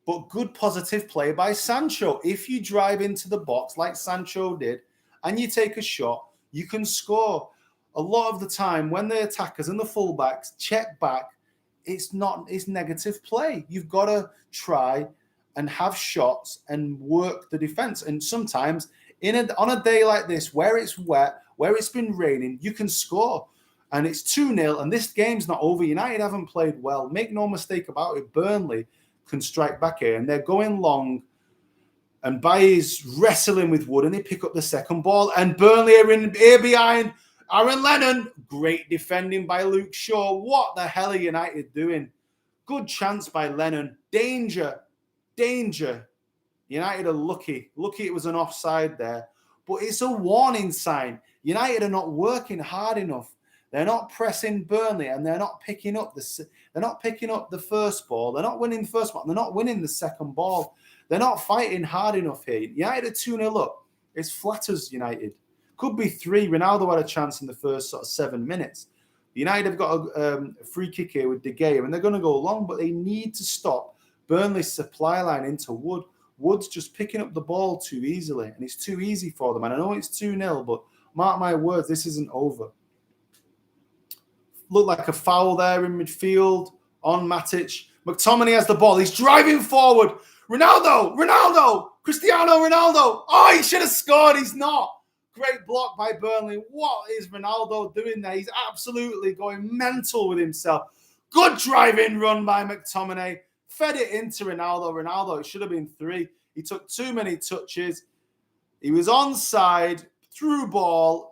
but good positive play by Sancho. If you drive into the box like Sancho did and you take a shot, you can score. A lot of the time when the attackers and the fullbacks check back, it's negative play. You've got to try and have shots and work the defense. And sometimes on a day like this, where it's wet, where it's been raining, you can score. And it's 2-0, and this game's not over. United haven't played well. Make no mistake about it. Burnley can strike back here, and they're going long. And Bailly's wrestling with Wood, and they pick up the second ball. And Burnley are here behind Aaron Lennon. Great defending by Luke Shaw. What the hell are United doing? Good chance by Lennon. Danger. United are lucky. Lucky it was an offside there. But it's a warning sign. United are not working hard enough. They're not pressing Burnley, and they're not picking up the first ball. They're not winning the first ball. They're not winning the second ball. They're not fighting hard enough here. United are 2-0 up. It's flatters United. Could be 3. Ronaldo had a chance in the first sort of 7 minutes. United have got a free kick here with De Gea, and they're going to go long, but they need to stop Burnley's supply line into Wood. Wood's just picking up the ball too easily, and it's too easy for them. And I know it's 2-0, but mark my words, this isn't over. Looked like a foul there in midfield on Matic. McTominay has the ball. He's driving forward. Ronaldo, Cristiano Ronaldo. Oh, he should have scored. He's not. Great block by Burnley. What is Ronaldo doing there? He's absolutely going mental with himself. Good driving run by McTominay. Fed it into Ronaldo. It should have been 3. He took too many touches. He was onside, through ball.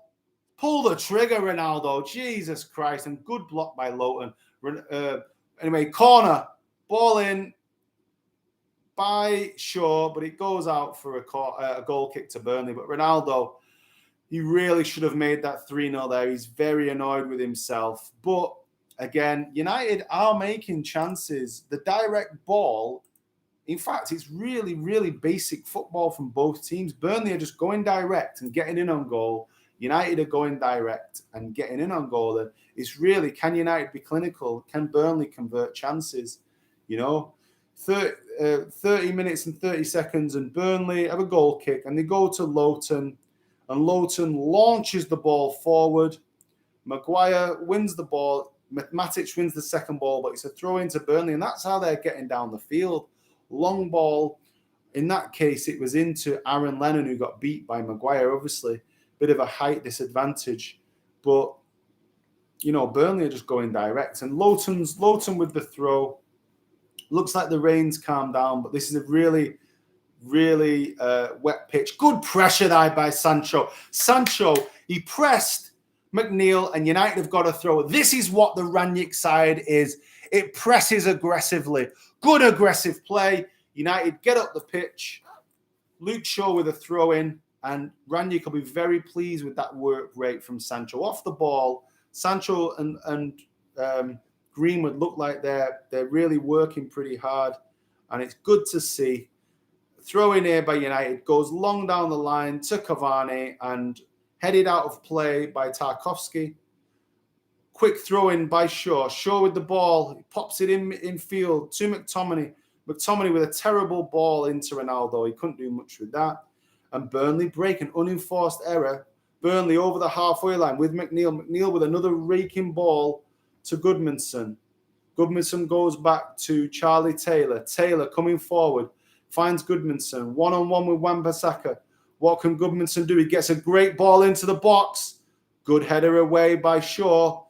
Pull the trigger, Ronaldo. Jesus Christ. And good block by Lowton. Anyway, corner. Ball in by Shaw, but it goes out for a goal kick to Burnley. But Ronaldo, he really should have made that 3-0 there. He's very annoyed with himself. But again, United are making chances. The direct ball, in fact, it's really, really basic football from both teams. Burnley are just going direct and getting in on goal. United are going direct and getting in on goal. And it's really, can United be clinical? Can Burnley convert chances? 30 minutes and 30 seconds, and Burnley have a goal kick, and they go to Lowton, and Lowton launches the ball forward. Maguire wins the ball. Matic wins the second ball, but it's a throw into Burnley, and that's how they're getting down the field. Long ball. In that case, it was into Aaron Lennon, who got beat by Maguire, obviously. Bit of a height disadvantage, but Burnley are just going direct. And Lowton with the throw. Looks like the rain's calmed down, but this is a really, really wet pitch. Good pressure there by Sancho. He pressed McNeil, and United have got to throw. This is what the Rangnick side is. It presses aggressively. Good aggressive play. United get up the pitch. Luke Shaw with a throw in. And Rangnick will be very pleased with that work rate from Sancho. Off the ball, Sancho and Greenwood look like they're really working pretty hard. And it's good to see. Throw in here by United. Goes long down the line to Cavani and headed out of play by Tarkowski. Quick throw in by Shaw. Shaw with the ball. He pops it in field to McTominay. McTominay with a terrible ball into Ronaldo. He couldn't do much with that. And Burnley break an unenforced error. Burnley over the halfway line with McNeil. McNeil with another raking ball to Goodmanson. Goodmanson goes back to Charlie Taylor. Taylor coming forward. Finds Goodmanson. One-on-one with Wan-Bissaka. What can Goodmanson do? He gets a great ball into the box. Good header away by Shaw.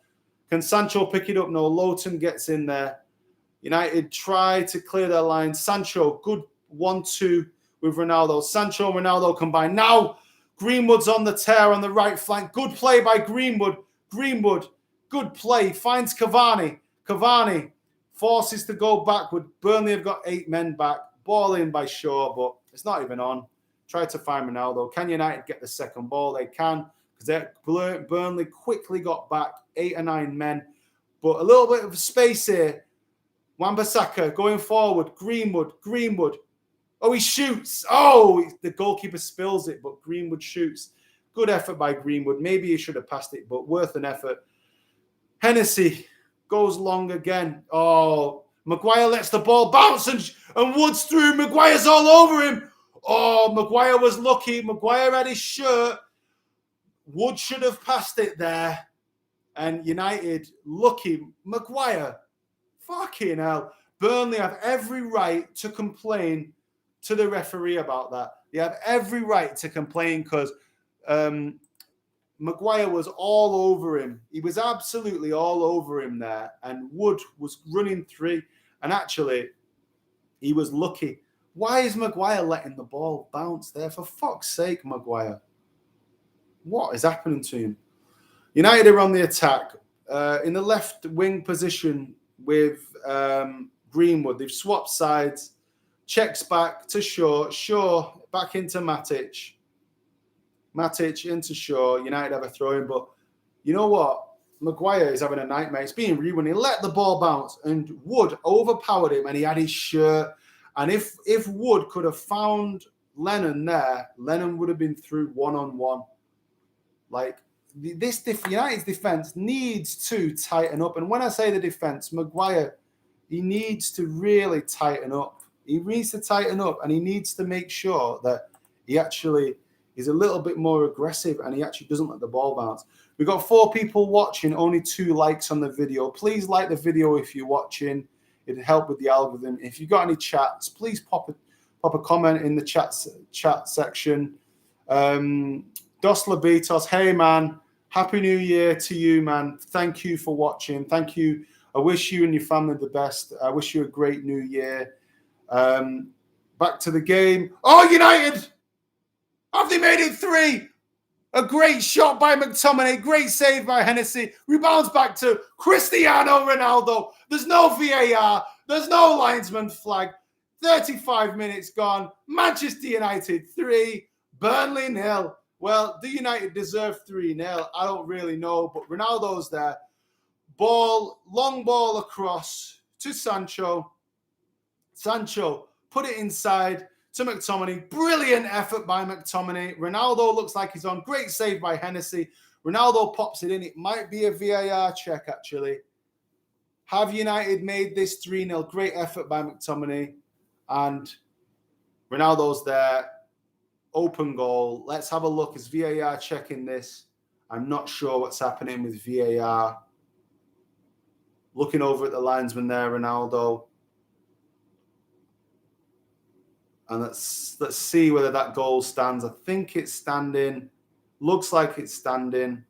Can Sancho pick it up? No, Lowton gets in there. United try to clear their line. Sancho, good 1-2 with Ronaldo. Sancho and Ronaldo combine. Now Greenwood's on the tear on the right flank. Good play by Greenwood. Good play. Finds Cavani. Cavani forces to go backward. Burnley have got 8 men back. Ball in by Shaw, but it's not even on. Tried to find Ronaldo. Can United get the second ball? They can, because Burnley quickly got back 8 or 9 men. But a little bit of space here. Wan-Bissaka going forward. Greenwood. Oh, he shoots. Oh, the goalkeeper spills it, but Greenwood shoots. Good effort by Greenwood. Maybe he should have passed it, but worth an effort. Hennessy goes long again. Oh, Maguire lets the ball bounce and Wood's through. Maguire's all over him. Oh, Maguire was lucky. Maguire had his shirt. Wood should have passed it there. And United, lucky. Maguire, fucking hell. Burnley have every right to complain to the referee about that. They have every right to complain because Maguire was all over him. He was absolutely all over him there. And Wood was running through. And actually, he was lucky. Why is Maguire letting the ball bounce there? For fuck's sake, Maguire. What is happening to him? United are on the attack. In the left wing position with Greenwood. They've swapped sides. Checks back to Shaw. Shaw back into Matic. Matic into Shaw. United have a throw in. But you know what? Maguire is having a nightmare. It's being ruined. He let the ball bounce. And Wood overpowered him. And he had his shirt. And if Wood could have found Lennon there, Lennon would have been through one-on-one. Like, this United's defence needs to tighten up. And when I say the defence, Maguire, he needs to really tighten up. He needs to tighten up and he needs to make sure that he actually is a little bit more aggressive and he actually doesn't let the ball bounce. We've got 4 people watching, only 2 likes on the video. Please like the video if you're watching. It'd help with the algorithm. If you've got any chats, please pop a comment in the chat section. Dos Labitos, hey man, Happy New Year to you, man. Thank you for watching. Thank you. I wish you and your family the best. I wish you a great new year. Back to the game. Oh, United! Have they made it 3? A great shot by McTominay. Great save by Hennessy. Rebounds back to Cristiano Ronaldo. There's no VAR. There's no linesman flag. 35 minutes gone. Manchester United 3. Burnley 0. Well, do United deserve 3-0? I don't really know, but Ronaldo's there. Long ball across to Sancho. Sancho put it inside to McTominay. Brilliant effort by McTominay. Ronaldo looks like he's on. Great save by Hennessy. Ronaldo pops it in. It might be a VAR check, actually. Have United made this 3-0? Great effort by McTominay. And Ronaldo's there. Open goal. Let's have a look. Is VAR checking this? I'm not sure what's happening with VAR. Looking over at the linesman there, Ronaldo. And let's see whether that goal stands. I think it's standing. Looks like it's standing.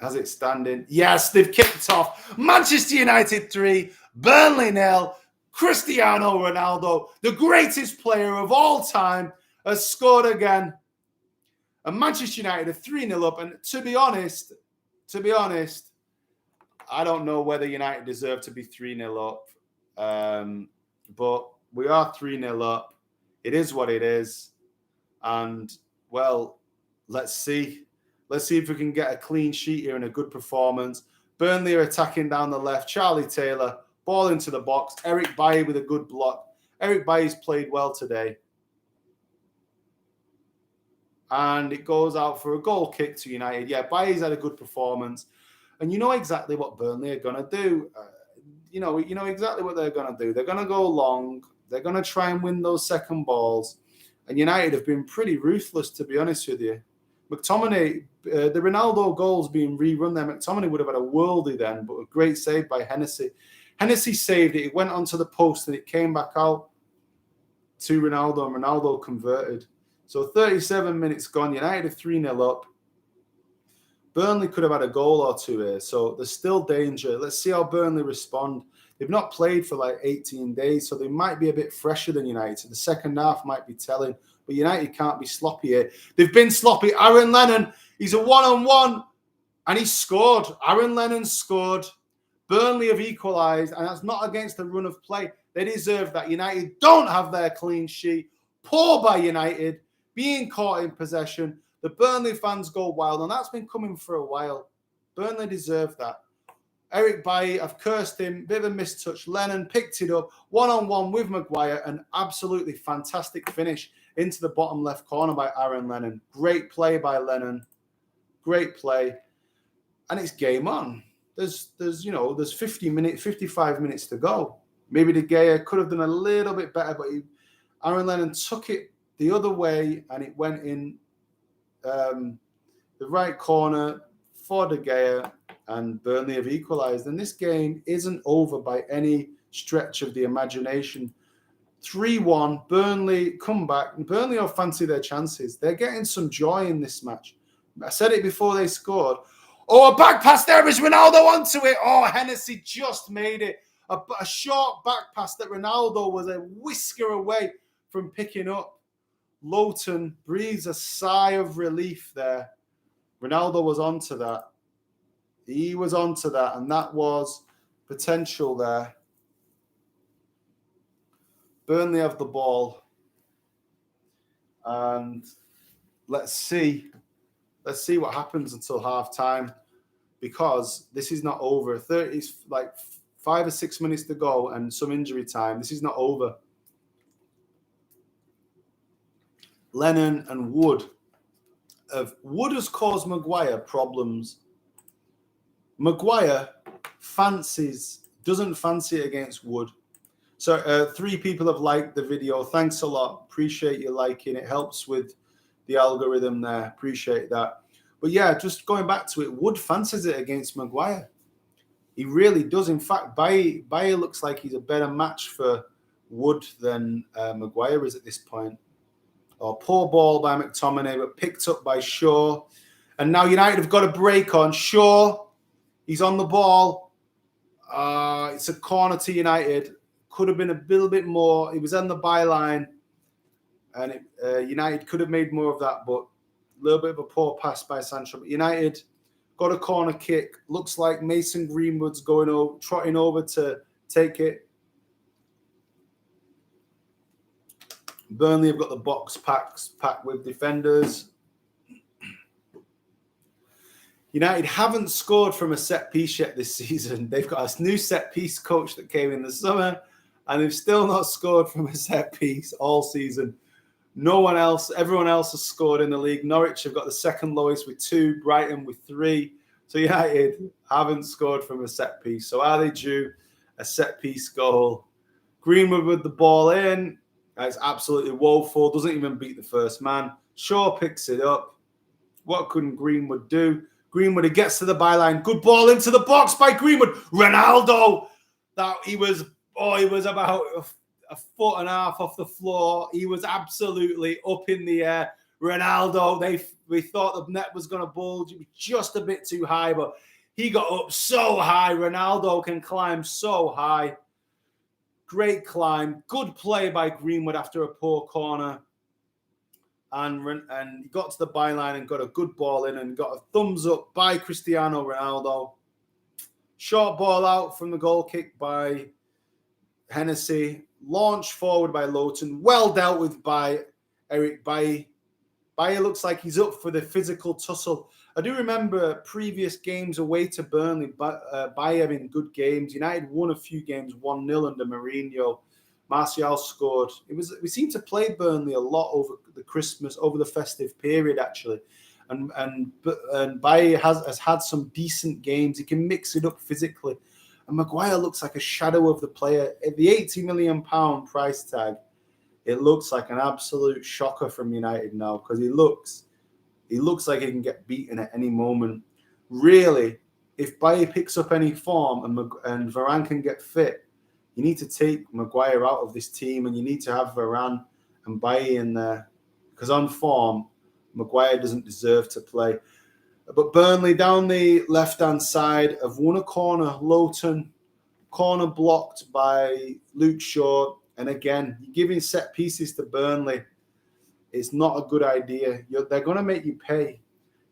Has it standing? Yes, they've kicked off. Manchester United 3, Burnley 0. Cristiano Ronaldo, the greatest player of all time, has scored again. And Manchester United are 3-0 up. And to be honest, I don't know whether United deserve to be 3-0 up. But we are 3-0 up. It is what it is. And, well, let's see. Let's see if we can get a clean sheet here and a good performance. Burnley are attacking down the left. Charlie Taylor, ball into the box. Eric Bailly with a good block. Eric Bailly's played well today. And it goes out for a goal kick to United. Yeah, Bailly's had a good performance. And you know exactly what Burnley are going to do. You know exactly what they're going to do. They're going to go long. They're going to try and win those second balls. And United have been pretty ruthless, to be honest with you. McTominay, the Ronaldo goals being rerun there, McTominay would have had a worldie then, but a great save by Hennessy. Hennessy saved it. It went onto the post and it came back out to Ronaldo, and Ronaldo converted. So 37 minutes gone. United are 3-0 up. Burnley could have had a goal or 2 here, so there's still danger. Let's see how Burnley respond. They've not played for like 18 days, so they might be a bit fresher than United. So the second half might be telling, but United can't be sloppy here. They've been sloppy. Aaron Lennon, he's a one-on-one, and he scored. Aaron Lennon scored. Burnley have equalised, and that's not against the run of play. They deserve that. United don't have their clean sheet. Poor by United, being caught in possession. The Burnley fans go wild, and that's been coming for a while. Burnley deserve that. Eric Bailly, I've cursed him. Bit of a mistouch. Lennon picked it up. One-on-one with Maguire. An absolutely fantastic finish into the bottom left corner by Aaron Lennon. Great play by Lennon. Great play. And it's game on. There's 55 minutes to go. Maybe De Gea could have done a little bit better, but Aaron Lennon took it the other way, and it went in the right corner for De Gea, and Burnley have equalised. And this game isn't over by any stretch of the imagination. 3-1, Burnley come back. Burnley will fancy their chances. They're getting some joy in this match. I said it before they scored. Oh, a back pass there is Ronaldo onto it. Oh, Hennessy just made it. A short back pass that Ronaldo was a whisker away from picking up. Lowton breathes a sigh of relief there. Ronaldo was onto that. He was onto that, and that was potential there. Burnley have the ball. And let's see what happens until half time, because this is not over. 5 or 6 minutes to go and some injury time. This is not over. Lennon and Wood. Wood has caused Maguire problems. Maguire doesn't fancy it against Wood. So 3 people have liked the video. Thanks a lot. Appreciate you liking. It helps with the algorithm there. Appreciate that. But yeah, just going back to it, Wood fancies it against Maguire. He really does. In fact, Bailly looks like he's a better match for Wood than Maguire is at this point. Oh, poor ball by McTominay, but picked up by Shaw. And now United have got a break on. Shaw, he's on the ball. It's a corner to United. Could have been a little bit more. He was on the byline. And United could have made more of that, but a little bit of a poor pass by Sancho. But United got a corner kick. Looks like Mason Greenwood's trotting over to take it. Burnley have got the box packed with defenders. United haven't scored from a set piece yet this season. They've got a new set piece coach that came in the summer, and they've still not scored from a set piece all season. Everyone else has scored in the league. Norwich have got the second lowest with 2, Brighton with 3. So United haven't scored from a set piece. So are they due a set piece goal? Greenwood with the ball in. It's absolutely woeful. Doesn't even beat the first man. Shaw picks it up. What couldn't Greenwood do? Greenwood, he gets to the byline. Good ball into the box by Greenwood. Ronaldo. He was about a foot and a half off the floor. He was absolutely up in the air. Ronaldo, we thought the net was going to bulge. It was just a bit too high, but he got up so high. Ronaldo can climb so high. Great climb. Good play by Greenwood after a poor corner. And he got to the byline and got a good ball in and got a thumbs up by Cristiano Ronaldo. Short ball out from the goal kick by Hennessy. Launched forward by Lowton. Well dealt with by Eric Bailly. Bailly looks like he's up for the physical tussle. I do remember previous games away to Burnley, Bailly having good games. United won a few games 1-0 under Mourinho. Martial scored. We seemed to play Burnley a lot over the festive period, actually. And Bailly has had some decent games. He can mix it up physically. And Maguire looks like a shadow of the player. At the £80 million price tag, it looks like an absolute shocker from United now, because he looks like he can get beaten at any moment. Really, if Bailly picks up any form and Varane can get fit, you need to take Maguire out of this team, and you need to have Varane and Bailly in there, because on form, Maguire doesn't deserve to play. But Burnley down the left-hand side have won a corner. Lowton, corner blocked by Luke Shaw. And again, you're giving set pieces to Burnley. It's not a good idea. They're going to make you pay.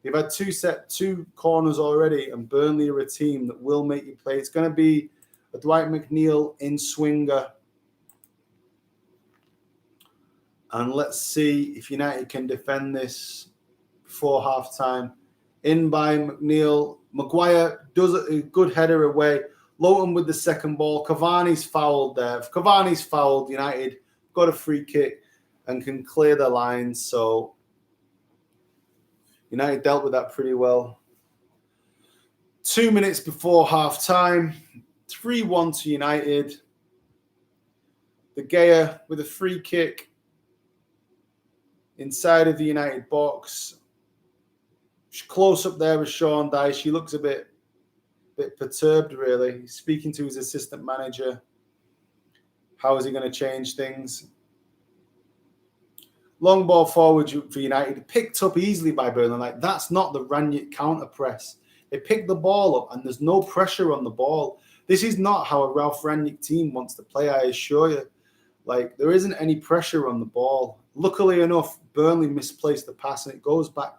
They've had two corners already, and Burnley are a team that will make you play. It's going to be a Dwight McNeil in swinger. And let's see if United can defend this before half-time. In by McNeil. Maguire does a good header away. Lowton with the second ball. Cavani's fouled there. If Cavani's fouled, United got a free kick and can clear the lines. So United dealt with that pretty well. 2 minutes before half-time. 3-1 to United. De Gea with a free kick inside of the United box. Close up there with Sean Dyche. He looks a bit perturbed, really. He's speaking to his assistant manager. How is he going to change things? Long ball forward for United. Picked up easily by Burnley. Like, that's not the Ranić counter press. They pick the ball up and there's no pressure on the ball. This is not how a Ralph Ranić team wants to play, I assure you. Like, there isn't any pressure on the ball. Luckily enough, Burnley misplaced the pass and it goes back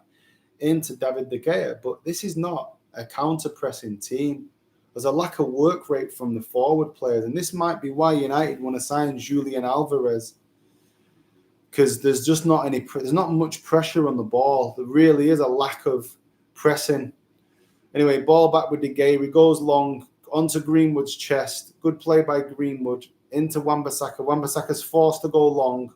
into David De Gea. But this is not a counter-pressing team. There's a lack of work rate from the forward players. And this might be why United want to sign Julian Alvarez. Because there's just not there's not much pressure on the ball. There really is a lack of pressing. Anyway, ball back with De Gea. He goes long onto Greenwood's chest. Good play by Greenwood into Wan-Bissaka. Wan-Bissaka's forced to go long.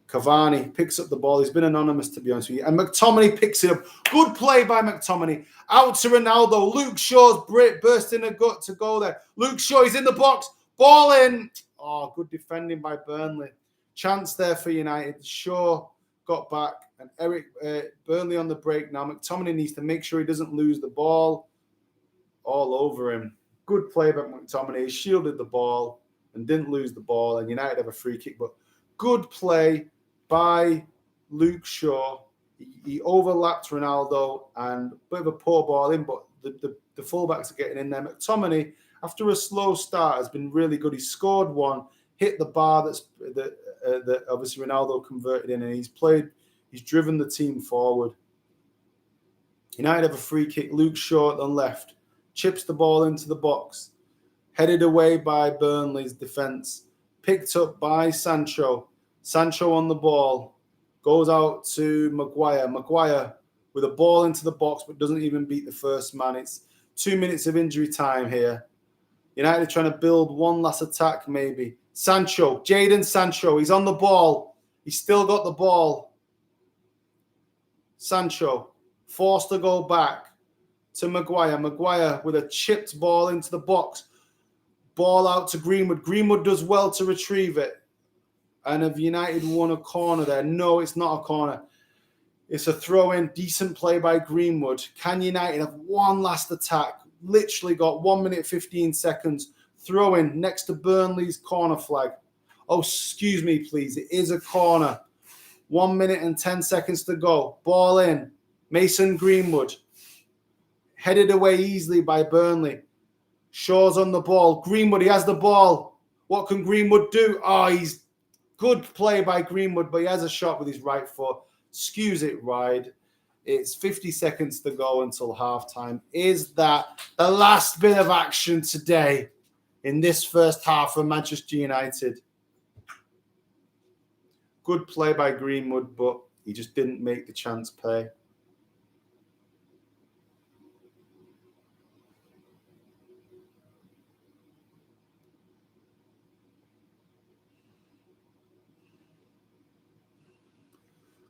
Cavani picks up the ball. He's been anonymous, to be honest with you. And McTominay picks it up. Good play by McTominay. Out to Ronaldo. Luke Shaw's bursting a gut to go there. Luke Shaw, he's in the box. Ball in. Oh, good defending by Burnley. Chance there for United. Shaw got back. And Burnley on the break now. McTominay needs to make sure he doesn't lose the ball. All over him. Good play by McTominay. He shielded the ball and didn't lose the ball. And United have a free kick. But good play by Luke Shaw. He overlapped Ronaldo and a bit of a poor ball in, but the fullbacks are getting in there. McTominay, after a slow start, has been really good. He scored one, hit the bar that obviously Ronaldo converted in, and he's driven the team forward. United have a free kick. Luke Shaw at the left chips the ball into the box, headed away by Burnley's defence, picked up by Sancho. Sancho on the ball, goes out to Maguire. Maguire with a ball into the box, but doesn't even beat the first man. It's 2 minutes of injury time here. United are trying to build one last attack, maybe. Sancho, Jadon Sancho, he's on the ball. He's still got the ball. Sancho, forced to go back to Maguire. Maguire with a chipped ball into the box. Ball out to Greenwood. Greenwood does well to retrieve it. And have United won a corner there? No, it's not a corner. It's a throw-in. Decent play by Greenwood. Can United have one last attack? Literally got 1 minute, 15 seconds. Throw-in next to Burnley's corner flag. Oh, excuse me, please. It is a corner. 1 minute and 10 seconds to go. Ball in. Mason Greenwood. Headed away easily by Burnley. Shaw's on the ball. Greenwood, he has the ball. What can Greenwood do? Oh, he's good play by Greenwood, but he has a shot with his right foot. Skews it wide. It's 50 seconds to go until halftime. Is that the last bit of action today in this first half for Manchester United? Good play by Greenwood, but he just didn't make the chance pay.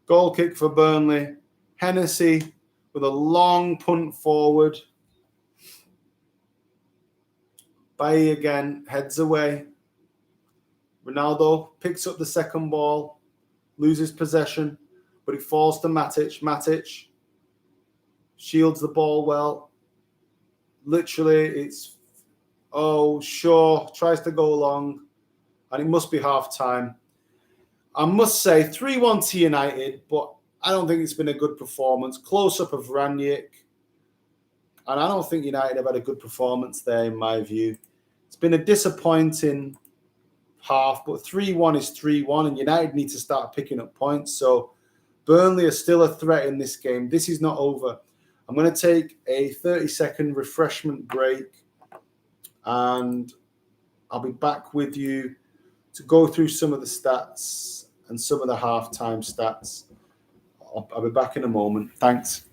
Goal kick for Burnley. Hennessy with a long punt forward. Bailly again heads away. Ronaldo picks up the second ball, loses possession, but he falls to Matic. Matic shields the ball well. Literally, it's Shaw tries to go long, and it must be half time. I must say 3-1 to United, but I don't think it's been a good performance. Close-up of Ranić. And I don't think United have had a good performance there, in my view. It's been a disappointing half, but 3-1 is 3-1, and United need to start picking up points. So Burnley are still a threat in this game. This is not over. I'm going to take a 30-second refreshment break, and I'll be back with you to go through some of the stats and some of the halftime stats. I'll be back in a moment. Thanks.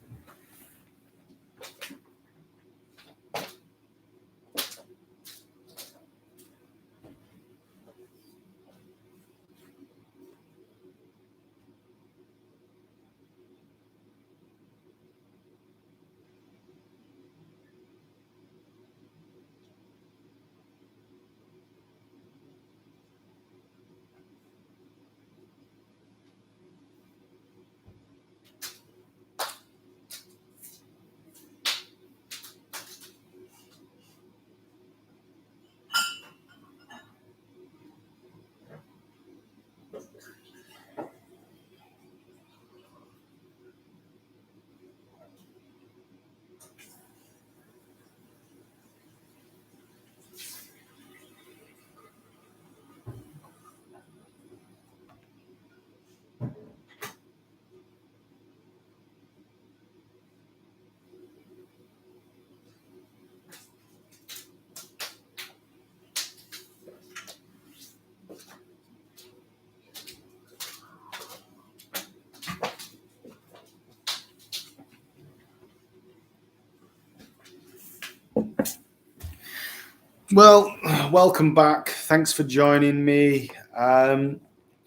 Well, welcome back. Thanks for joining me. 3-1.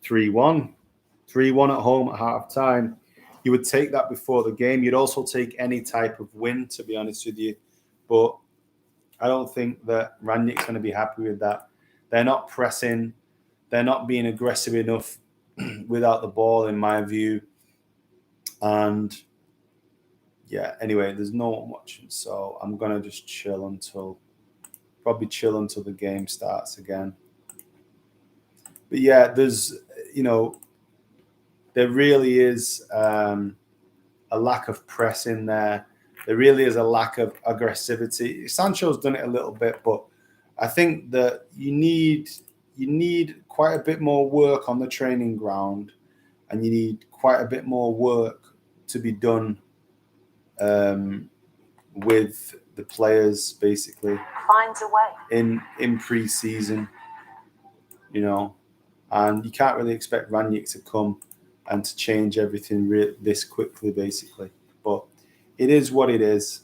3-1 at home at half time. You would take that before the game. You'd also take any type of win, to be honest with you. But I don't think that Rangnick's going to be happy with that. They're not pressing. They're not being aggressive enough without the ball, in my view. And yeah, anyway, there's no one watching. So I'm going to just probably chill until the game starts again. But yeah, there's, there really is a lack of press in there. There really is a lack of aggressivity. Sancho's done it a little bit, but I think that you need quite a bit more work on the training ground, and you need quite a bit more work to be done with the players, basically. Finds a way in pre-season, and you can't really expect Rangnick to come and to change everything this quickly, basically. But it is what it is.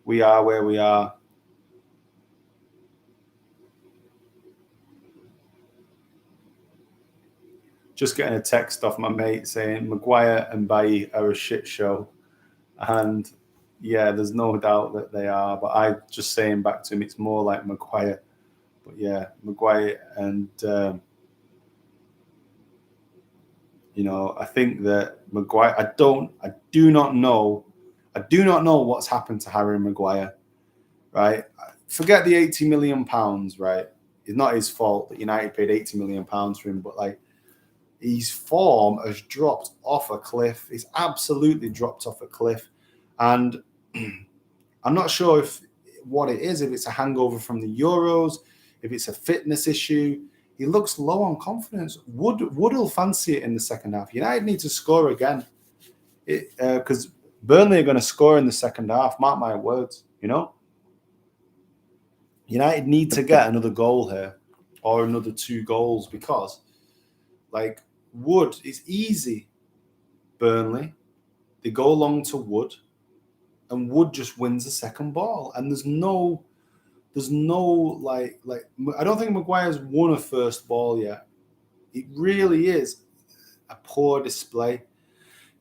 We are where we are. Just getting a text off my mate saying Maguire and Bailly are a shit show, and yeah, there's no doubt that they are. But I just saying back to him, it's more like Maguire. But yeah, Maguire and I think that Maguire. I do not know what's happened to Harry Maguire. Right? Forget the £80 million. Right? It's not his fault that United paid £80 million for him, but like, his form has dropped off a cliff. It's absolutely dropped off a cliff, and I'm not sure what it is. If it's a hangover from the Euros, if it's a fitness issue. He looks low on confidence. Wood'll fancy it in the second half. United need to score again, because Burnley are going to score in the second half. Mark my words. United need to get another goal here, or another 2 goals, because like Wood is easy. Burnley, they go long to Wood, and Wood just wins the second ball, and there's no like I don't think Maguire's won a first ball yet. It really is a poor display.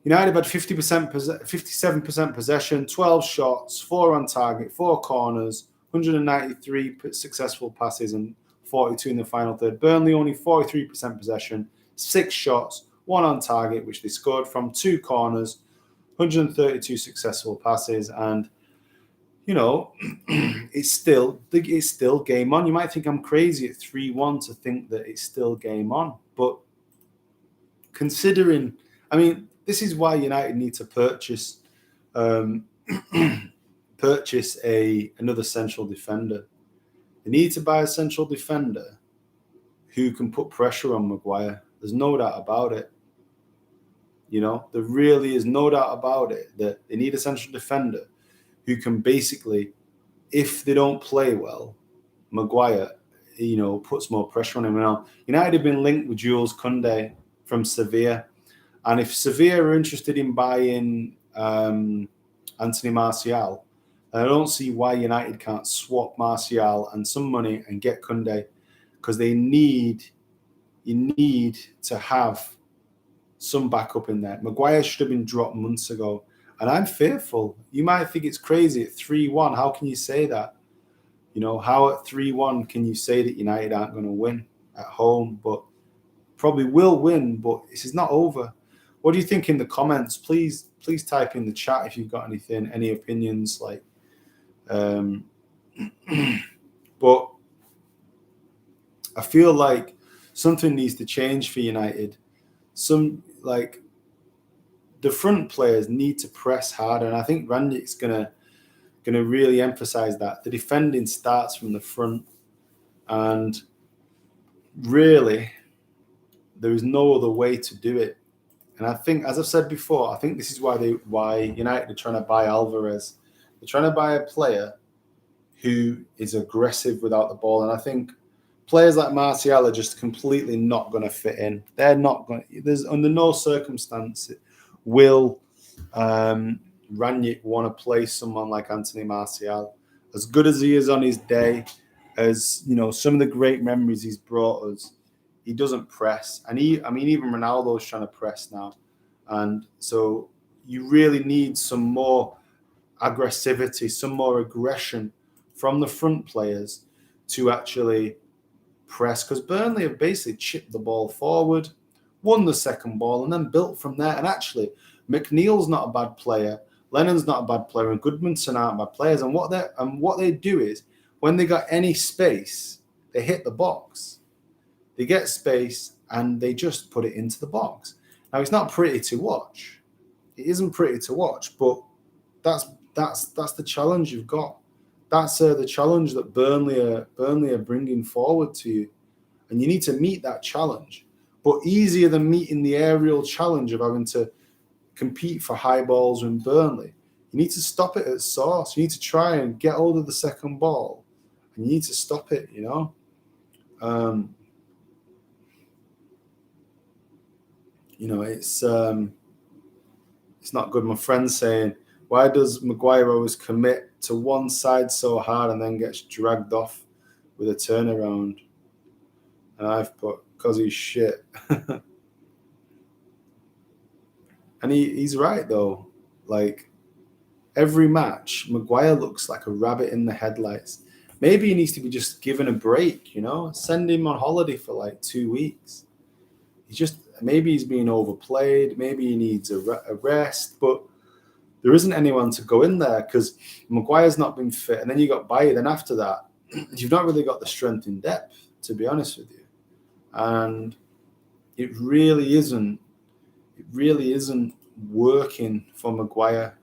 United have had 57% possession, 12 shots, 4 on target, 4 corners, 193 successful passes, and 42 in the final third. Burnley only 43% possession, 6 shots, 1 on target, which they scored from, 2 corners, 132 successful passes, and it's still game on. You might think I'm crazy at 3-1 to think that it's still game on, but considering, this is why United need to purchase another central defender. They need to buy a central defender who can put pressure on Maguire. There's no doubt about it. You know, there really is no doubt about it that they need a central defender who can basically, if they don't play well, Maguire, you know, puts more pressure on him. Now, United have been linked with Jules Koundé from Sevilla, and if Sevilla are interested in buying Anthony Martial, I don't see why United can't swap Martial and some money and get Koundé, because you need to have some backup in there. Maguire should have been dropped months ago, and I'm fearful. You might think it's crazy at 3-1. How can you say that? You know, how at 3-1 can you say that United aren't going to win at home? But probably will win, but this is not over. What do you think in the comments? Please type in the chat if you've got anything, any opinions. Like, but I feel like something needs to change for United. The front players need to press harder, and I think Rangnick's gonna really emphasize that. The defending starts from the front, and really there is no other way to do it. And I think, as I've said before, I think this is why United are trying to buy Alvarez. They're trying to buy a player who is aggressive without the ball, and I think players like Martial are just completely not going to fit in. They're not going. There's under no circumstance will Rangnick want to play someone like Anthony Martial. As good as he is on his day, as you know, some of the great memories he's brought us, he doesn't press. And even Ronaldo's trying to press now. And so you really need some more aggressivity, some more aggression from the front players to actually press, because Burnley have basically chipped the ball forward, won the second ball, and then built from there. And actually, McNeil's not a bad player, Lennon's not a bad player, and Goodmanson aren't bad players. And what they do is, when they got any space, they hit the box. They get space and they just put it into the box. Now, it's not pretty to watch. It isn't pretty to watch, but that's the challenge you've got. That's the challenge that Burnley are bringing forward to you, and you need to meet that challenge. But easier than meeting the aerial challenge of having to compete for high balls in Burnley, you need to stop it at source. You need to try and get hold of the second ball, and you need to stop it. You know, it's not good. My friend's saying, why does Maguire always commit to one side so hard and then gets dragged off with a turnaround? And I've put, because he's shit. And he's right, though. Like, every match, Maguire looks like a rabbit in the headlights. Maybe he needs to be just given a break, you know? Send him on holiday for like 2 weeks. Maybe he's being overplayed. Maybe he needs a rest. But there isn't anyone to go in there because Maguire's not been fit. And then you got Bayer. Then after that, you've not really got the strength in depth, to be honest with you. And it really isn't working for Maguire.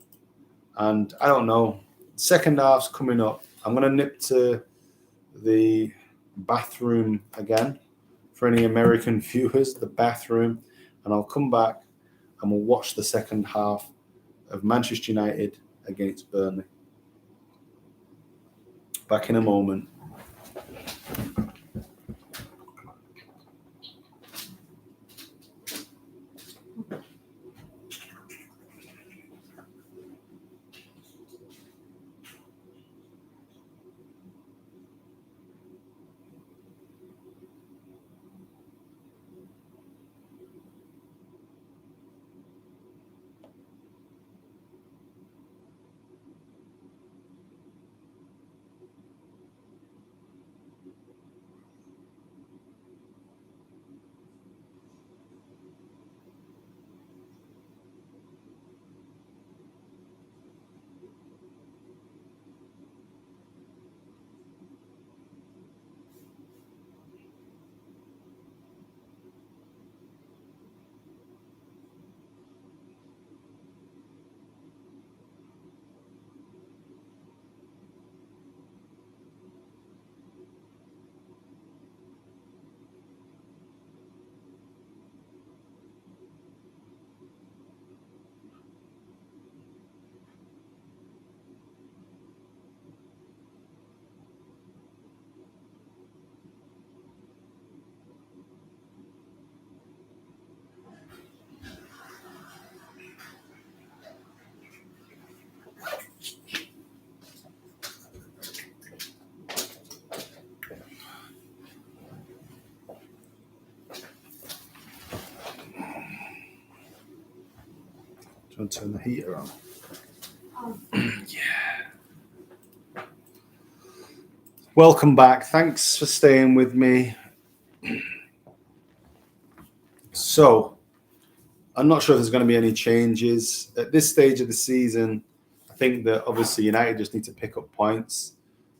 And I don't know. Second half's coming up. I'm going to nip to the bathroom again for any American viewers, the bathroom. And I'll come back and we'll watch the second half of Manchester United against Burnley. Back in a moment. going to turn the heater on. Yeah. Welcome back. Thanks for staying with me. So, I'm not sure if there's going to be any changes. At this stage of the season, I think that obviously United just need to pick up points.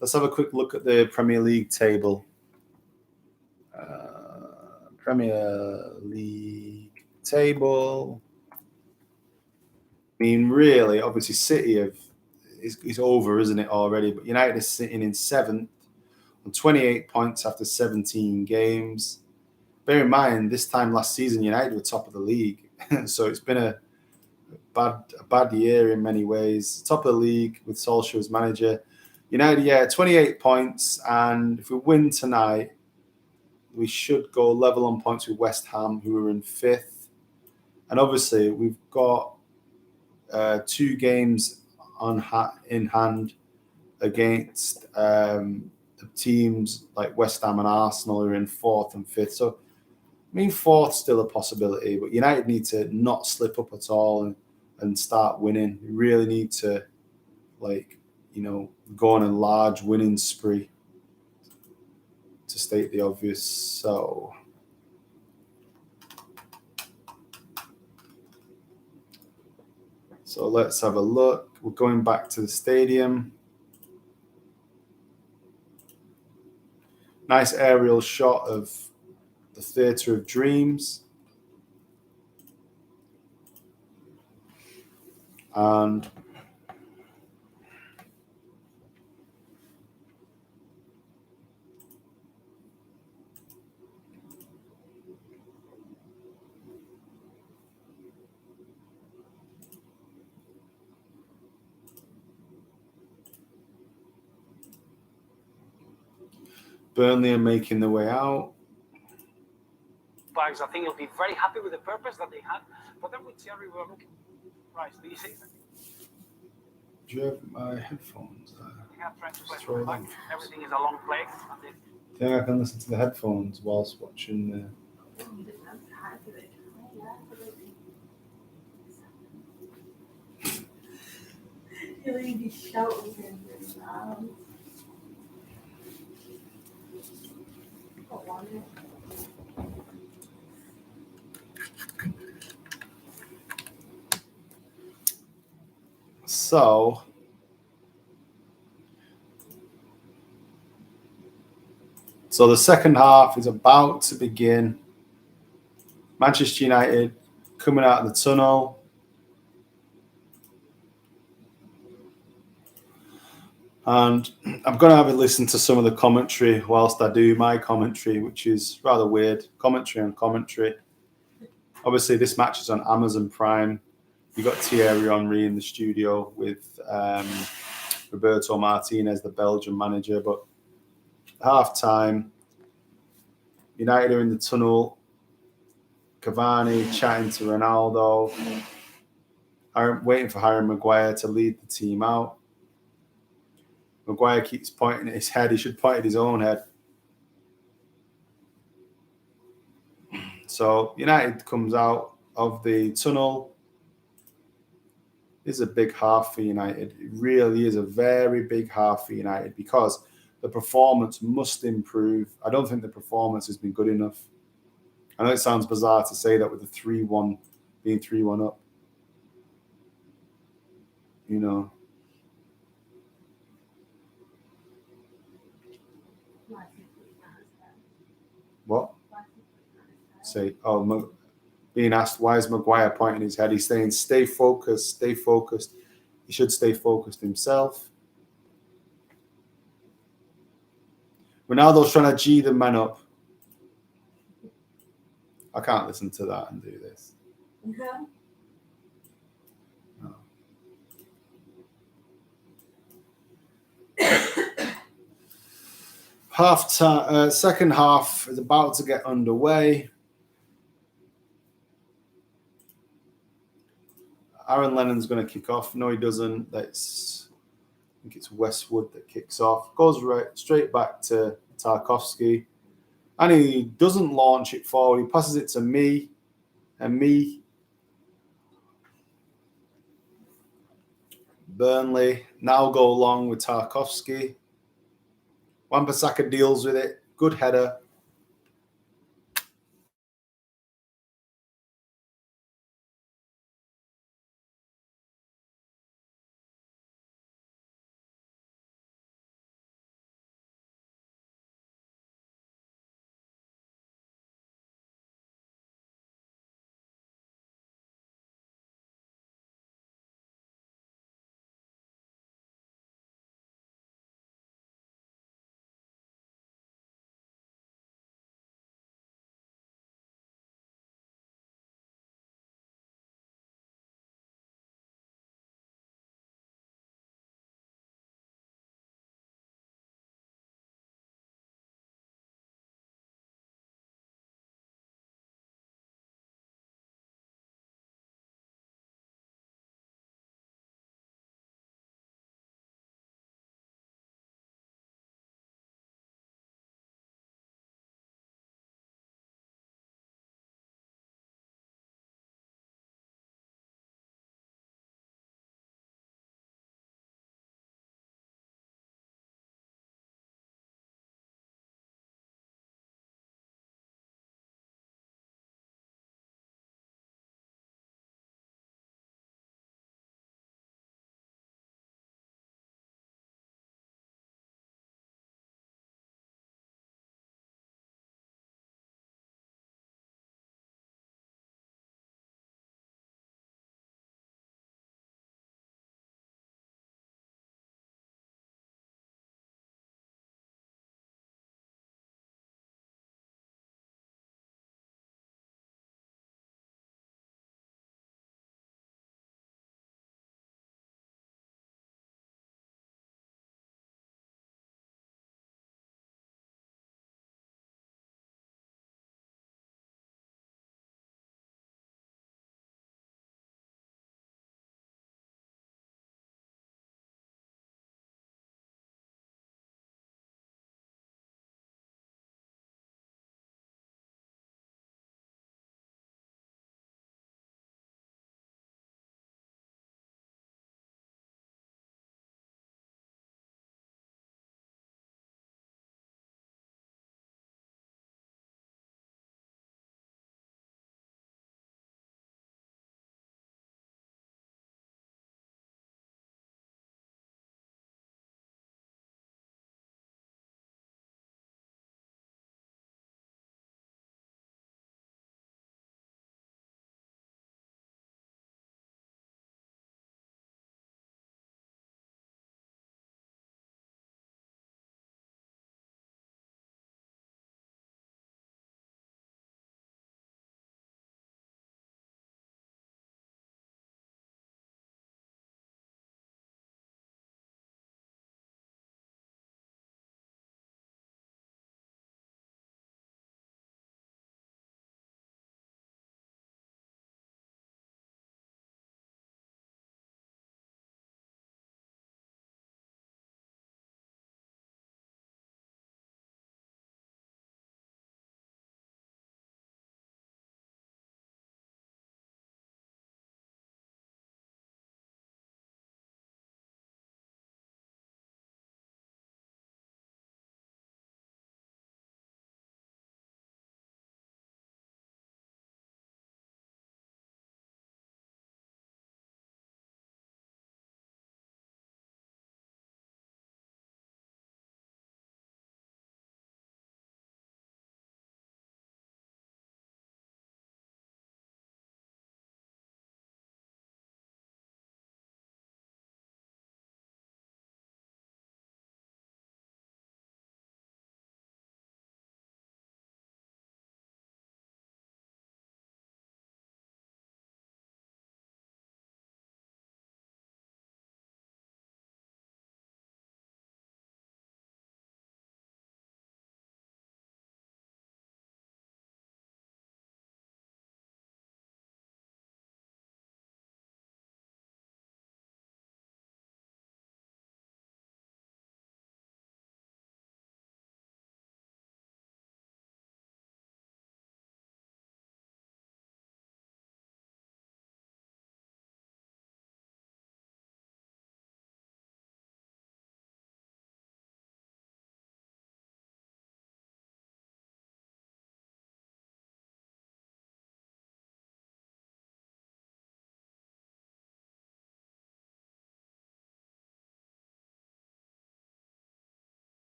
Let's have a quick look at the Premier League table. Premier League table. I mean, really, obviously City is over, isn't it, already? But United is sitting in 7th on 28 points after 17 games. Bear in mind, this time last season, United were top of the league. So it's been a bad year in many ways. Top of the league with Solskjaer as manager. United, 28 points. And if we win tonight, we should go level on points with West Ham, who are in 5th. And obviously, we've got 2 games in hand against the teams like West Ham and Arsenal, who are in 4th and 5th. So, I mean, 4th still a possibility, but United need to not slip up at all and start winning. We really need to, go on a large winning spree, to state the obvious. So let's have a look. We're going back to the stadium. Nice aerial shot of the Theatre of Dreams. And Burnley are making their way out. I think he'll be very happy with the purpose that they had. But then with Thierry, we were looking. Right, do you see that? Do you have my headphones? Everything is a long play. I think I can listen to the headphones whilst watching the... You'll be shouting really loud. So the second half is about to begin. Manchester United coming out of the tunnel. And I'm going to have a listen to some of the commentary whilst I do my commentary, which is rather weird. Commentary on commentary. Obviously, this match is on Amazon Prime. You got Thierry Henry in the studio with Roberto Martinez, the Belgian manager. But half time, United are in the tunnel. Cavani chatting to Ronaldo. Waiting for Harry Maguire to lead the team out. Maguire keeps pointing at his head. He should point at his own head. So United comes out of the tunnel. This is a big half for United. It really is a very big half for United because the performance must improve. I don't think the performance has been good enough. I know it sounds bizarre to say that with the 3-1 being 3-1 up. You know. What? Being asked why is Maguire pointing his head? He's saying, stay focused, stay focused. He should stay focused himself. Ronaldo's trying to G the man up. I can't listen to that and do this. Okay. No. Second half is about to get underway. Aaron Lennon's going to kick off. No, he doesn't. I think it's Westwood that kicks off. Goes straight back to Tarkowski. And he doesn't launch it forward. He passes it to me. And me Burnley now go along with Tarkowski. Wan-Bissaka deals with it. Good header.